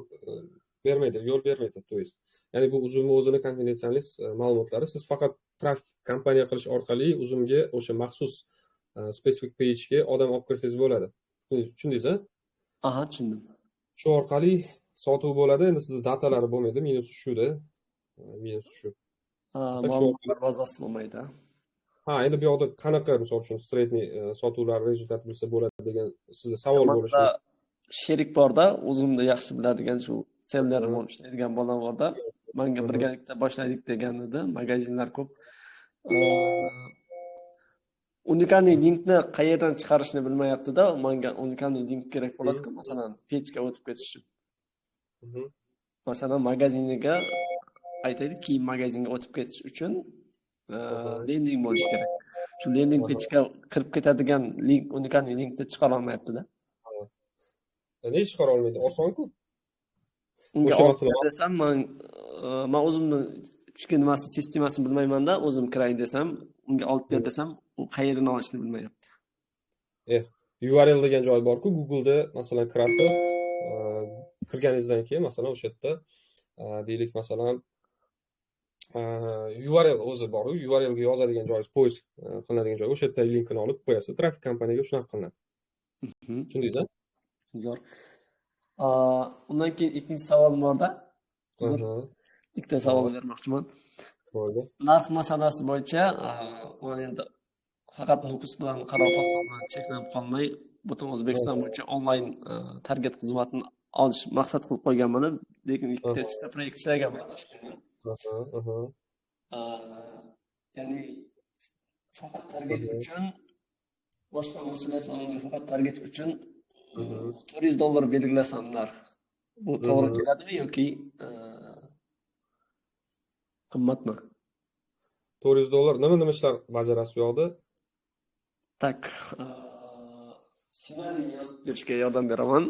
bermaydi, yo'l bermaydi, to'yis. Ya'ni bu uzumni o'zini konfidensiallik ma'lumotlari siz faqat trafik kampaniya qilish orqali uzumga o'sha maxsus specific page'ga odam olib kirsangiz bo'ladi. Tushundingiz-a? Aha, tushundim. Shu orqali sotuv bo'ladi. Endi sizda datalari bo'lmaydi, minusi shuda. Minusi shu. Ma'lumotlar bazasi bo'lmaydi. Endi bu yoqda qanaqa misol uchun sredniy sotuvlar rezultati bilsa bo'ladi degan sizda savol bo'lishi. Sherik borda, o'zimda yaxshi biladigan shu seller bo'lib ishlaydigan bola borda, menga birgalikda boshlaylik degan edi, magazinlar ko'p. Unikalniy linkni qayerdan chiqarishni bilmayapti-da, menga unikalniy link kerak bo'ladi-ku, masalan, pejga o'tib ketish uchun. Masalan, magaziniga aytaylik, kiyim magazinga o'tib ketish uchun lending bo'lishi kerak. Shu lending pejga kirib ketadigan link, unikalniy linkni chiqara olmayapti-da. Nega chiqara olmaydi? Oson-ku. Unga desam, men o'zimni ichki nimasini, sistemasini bilmayman-da, o'zim kiray desam, unga olib ber desam, u qayerdan olishni bilmayapti. URL degan joy bor-ku, Google'da masalan kiratib, kirganingizdan keyin masalan o'sha yerda deylik masalan URL o'zi bor, URL ga yozadigan joyingiz, poisk qilinadigan joy, o'sha yerda linkini olib qo'yasiz. Trafik kompaniyaga shunaqa qilinadi. Tushundingiz-a? Zo'r. Undan keyin ikkinchi savolim borda. Ikkita savol bermoqchiman. Bo'ldi. Narx masalasi bo'yicha, men endi faqat Nukus bilan Qoraqalpog'iston bilan cheklanib qolmay, butun O'zbekiston bo'yicha onlayn target xizmatini olish maqsad qilib qo'yganman, lekin ikkita uchta proyekt ishlaganman Toshkentda. Ya'ni faqat target uchun boshqa mahsulotlarni faqat target uchun $400 belgilasam narx. Bu to'g'ri keladimi yoki qimmatmi? $400 nima ishlar bajarasiz u yoqda? Tak, ssenariy yozib berishga yordam beraman.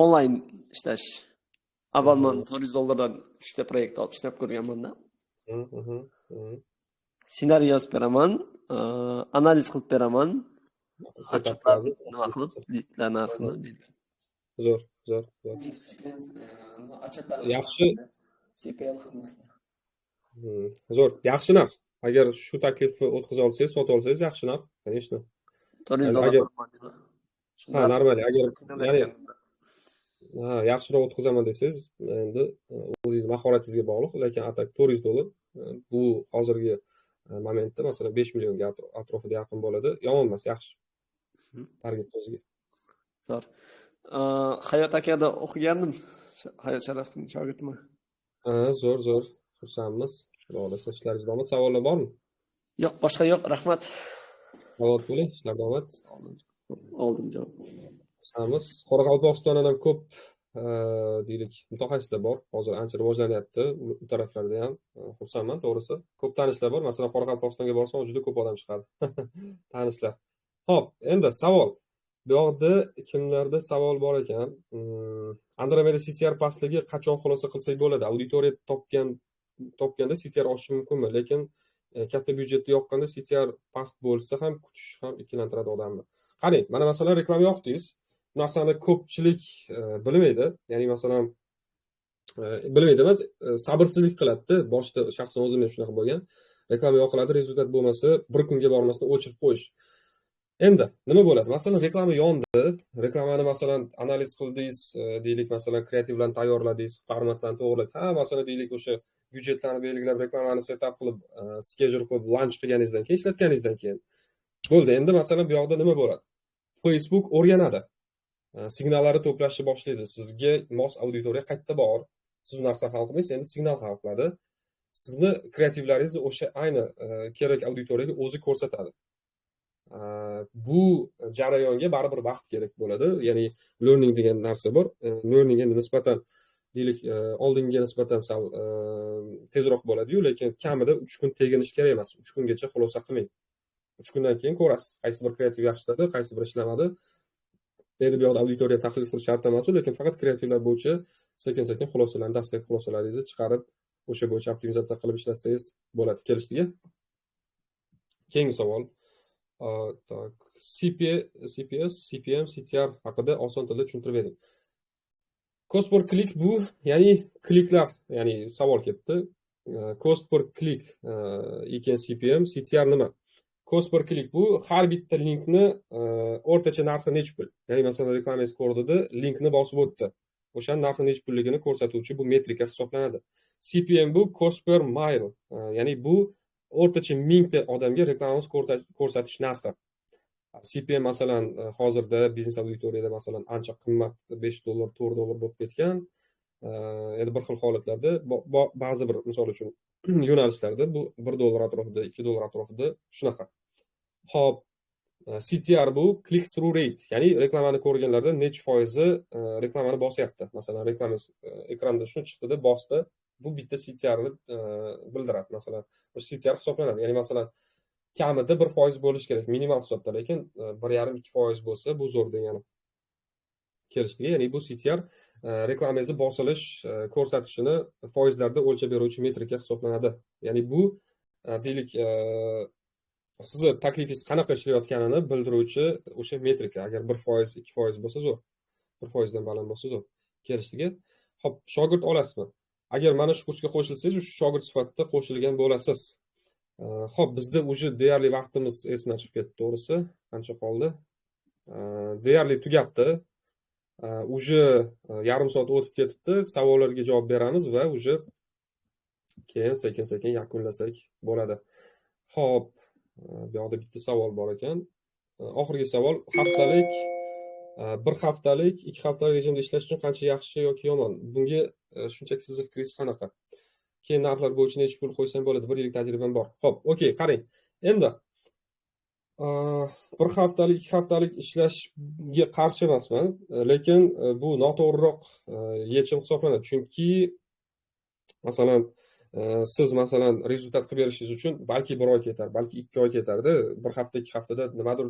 Onlayn ishlash. Avval men $400 uchta proyekt olib ishlab ko'rganman-da. Ssenariy yozib beraman, analiz qilib beraman. Nima qilib, linklar narxini belgilayman. Zo'r. Yaxshi. CPL hammasini. Zo'r, yaxshi narx. Agar shu taklifni o'tkaza olsangiz, sotib olsangiz yaxshi narx, конечно. $400. Ha, normal. Agar ya'ni yaxshiroq o'tkazaman desangiz, endi o'zingiz mahoratingizga bog'liq, lekin atak $400 bu hozirgi momentda masalan 5 millionga atrofida yaqin bo'ladi. Yomon emas, yaxshi. Target o'ziga. Zo'r. Hayot akada o'qigandim. Hayot Sharafning shogirdiman. Zo'r. Xursandmiz. Xudo ishlaringiz omad. Savollar bormi? Yo'q, boshqa yo'q. Rahmat. Salomat bo'ling, ishlar omad. Oldim javob. Xursandmiz. Qoraqalpog'istondan ham ko'p deylik mutaxassislar bor. Hozir ancha rivojlanyapti u taraflarda ham. Xursandman, to'g'risi. Ko'p tanishlar bor. Masalan, Qoraqalpog'istonga borsam, juda ko'p odam chiqadi. Tanishlar. Xo'p, endi savol. Bu yoqda kimlarda savol bor ekan? Andromeda CTR pastligi qachon xulosa qilsak bo'ladi? Auditoriya topganda CTR oshishi mumkinmi? Lekin katta byudjetda yoqqanda CTR past bo'lsa ham kutish ham ikkilantiradi odamni. Qarang, mana masalan reklama yoqdingiz. Bu narsani ko'pchilik bilmaydi. Ya'ni masalan bilmaydi emas, sabrsizlik qiladi-da. Boshida shaxsan o'zim ham shunaqa bo'lgan. Reklama yoqiladi, rezultat bo'lmasa, bir kunga bormasdan o'chirib qo'yish. Endi nima bo'ladi? Masalan, reklama yondi. Reklamani masalan analiz qildingiz, deylik masalan kreativlarni tayyorladingiz, formatlarni to'g'riladingiz. Masalan deylik o'sha byudjetlarni belgilab, reklamani setup qilib, schedule qilib, launch qilganingizdan keyin, ishlatganingizdan keyin bo'ldi. Endi masalan bu yoqda nima bo'ladi? Facebook o'rganadi. Signallarni to'plashni boshlaydi. Sizga mos auditoriya qayerda bor? Siz bu narsani hal qilmaysiz, endi signal hal qiladi. Sizni kreativlaringizni o'sha ayni kerak auditoriyaga o'zi ko'rsatadi. Bu jarayonga baribir vaqt kerak bo'ladi. Ya'ni learning degan narsa bor. Learning endi nisbatan deylik oldingiga nisbatan sal tezroq bo'ladi-yu, lekin kamida 3 kun teginish kerak emas. 3 kungacha xulosa qilmang. 3 kundan keyin ko'rasiz, qaysi bir kreativ yaxshi ishladi, qaysi biri ishlamadi. Endi bu yoqda auditoriya tahlil qilish shart emas, lekin faqat kreativlar bo'yicha sekin-sekin xulosalarni, dastlabki xulosalaringizni chiqarib, o'sha bo'yicha optimizatsiya qilib ishlatsangiz bo'ladi. Kelishdiki. Keyingi savol. Tak, CPS, CPM, CTR haqida oson tilda tushuntirib bering. Cost per click bu, ya'ni kliklar, ya'ni savol kelibdi. Cost per click ekan CPM, CTR nima? Cost per click bu har bitta linkni o'rtacha narxi necha pul. Ya'ni masalan reklamangiz ko'rdida linkni bosib o'tdi. O'sha narxi necha pulligini ko'rsatuvchi bu metrika hisoblanadi. CPM bu cost per mile, ya'ni bu o'rtacha 1000 ta odamga reklamangiz ko'rsatish narxi. CPM masalan hozirda biznes auditoriyada masalan ancha qimmat $5, $4 bo'lib ketgan. Endi bir xil holatlarda ba'zi bir misol uchun yo'nalishlarda bu $1 atrofida, $2 atrofida shunaqa. Xo'p, CTR bu click through rate, ya'ni reklamani ko'rganlarda necha foizi reklamani bosyapti. Masalan, reklamangiz ekranda shuni chiqdi-da, bosdi. Bu bitta CTR ni bildiradi. Masalan, bu CTR hisoblanadi. Ya'ni masalan, kamida 1% bo'lishi kerak minimal hisobda, lekin 1,5-2% bo'lsa, bu zo'r degani. Kelishdiki, ya'ni bu CTR reklamangizni bosilish ko'rsatishini foizlarda o'lchab beruvchi metrika hisoblanadi. Ya'ni bu deylik sizni taklifingiz qanaqa ishlayotganini bildiruvchi o'sha metrika. Agar 1%, 2% bo'lsa zo'r. 1% dan baland bo'lsa zo'r. Kelishdiki, xo'p, shogird olasizmi? Agar mana shu kursga qo'shilsangiz, shu shogird sifatida qo'shilgan bo'lasiz. Xo'p, bizda уже deyarli vaqtimiz esimdan chiqib ketdi, to'g'risi. Qancha qoldi? Deyarli tugabdi. Уже yarim soat o'tib ketibdi. Savollarga javob beramiz va уже keyin sekin-sekin yakunlasak bo'ladi. Xo'p, bu yoqda bitta savol bor ekan. Oxirgi savol, haftalik, bir haftalik, 2 haftalik rejimda ishlash uchun qancha yaxshi yoki yomon? Bunga shunchaki sizning fikringiz qanaqa? Keyin narxlar bo'yicha necha pul qo'ysam bo'ladi? 1 yillik tajribam bor. Xo'p, okey, qarang. Endi bir haftalik, 2 haftalik ishlashga qarshi emasman, lekin bu noto'g'riroq yechim hisoblanadi. Chunki masalan, siz masalan rezultat qilib berishingiz uchun balki 1 oy ketar, balki 2 oy ketarda, 1 hafta, 2 haftada nimadir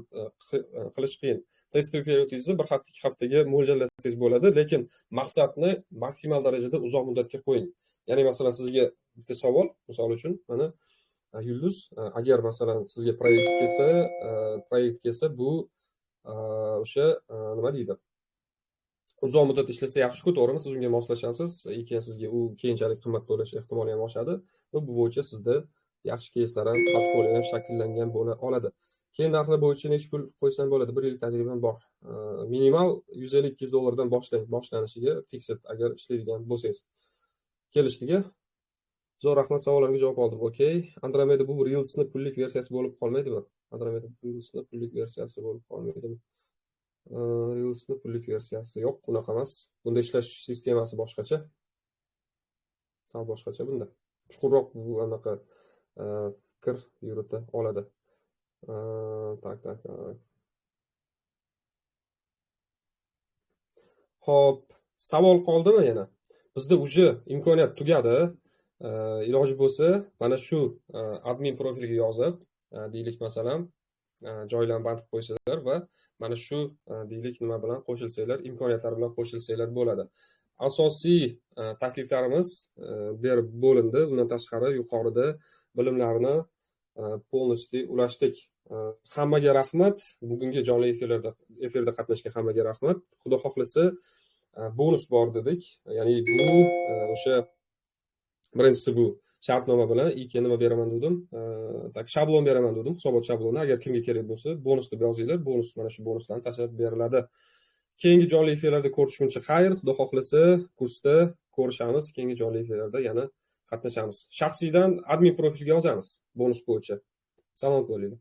qilish qiyin. Test periodingizni 1 hafta, 2 haftaga mo'ljallasangiz bo'ladi, lekin maqsadni maksimal darajada uzoq muddatga qo'ying. Ya'ni masalan sizga bitta savol, misol uchun, mana Yulduz, agar masalan sizga proyekt kelsa, bu o'sha nima deydi? Uzoq muddat ishlasa yaxshi-ku, to'g'rimi? Siz unga moslashasiz, keyin sizga u keyinchalik qimmat bo'lishi ehtimoli ham oshadi va bu bo'yicha sizda yaxshi keyslar ham, portfolio ham shakllangan bo'la oladi. Keyin narxlar bo'yicha necha pul qo'ysam bo'ladi? 1 yillik tajribam bor. Minimal $150-200 boshlanishiga fixed agar ishlaydigan bo'lsangiz. Kelishiga. Zo'r, rahmat, savollarimga javob oldim. Okey. Andromeda bu Reels'ni pullik versiyasi bo'lib qolmaydimi? Andromeda Reels'ni pullik versiyasi bo'lib qolmaydimi? Reels'ni pullik versiyasi yo'q, unaqa emas. Bunda ishlash sistemasi boshqacha. Sal boshqacha bunda. Chuqurroq bu anaqa fikr yurita oladi. Tak. Xo'p, savol qoldimi yana? Bizda uje imkoniyat tugadi. Iloji bo'lsa, mana shu admin profiliga yozib, deylik masalan, joylarni bandib qo'ysalar va mana shu deylik nima bilan qo'shilsanglar, imkoniyatlar bilan qo'shilsanglar bo'ladi. Asosiy takliflarimiz berib bo'lindi. Undan tashqari yuqorida bilimlarni polностью ulashdik. Hammaga rahmat. Bugungi jonli efirda qatnashgan hammaga rahmat. Xudo xohlasa bonus bor dedik. Ya'ni bu o'sha birinchisi bu shartnoma bilan nima beraman dedim. Shablon beraman dedim, hisobot shabloni. Agar kimga kerak bo'lsa, bonus deb yozinglar. Bonus mana shu bonuslarni tashlab beriladi. Keyingi jonli efirlarda ko'rishguncha xayr, xudo xohlasa kursda ko'rishamiz. Keyingi jonli efirlarda yana qatnashamiz. Shaxsiydan admin profilga yozamiz bonus bo'yicha. Salom bo'linglar.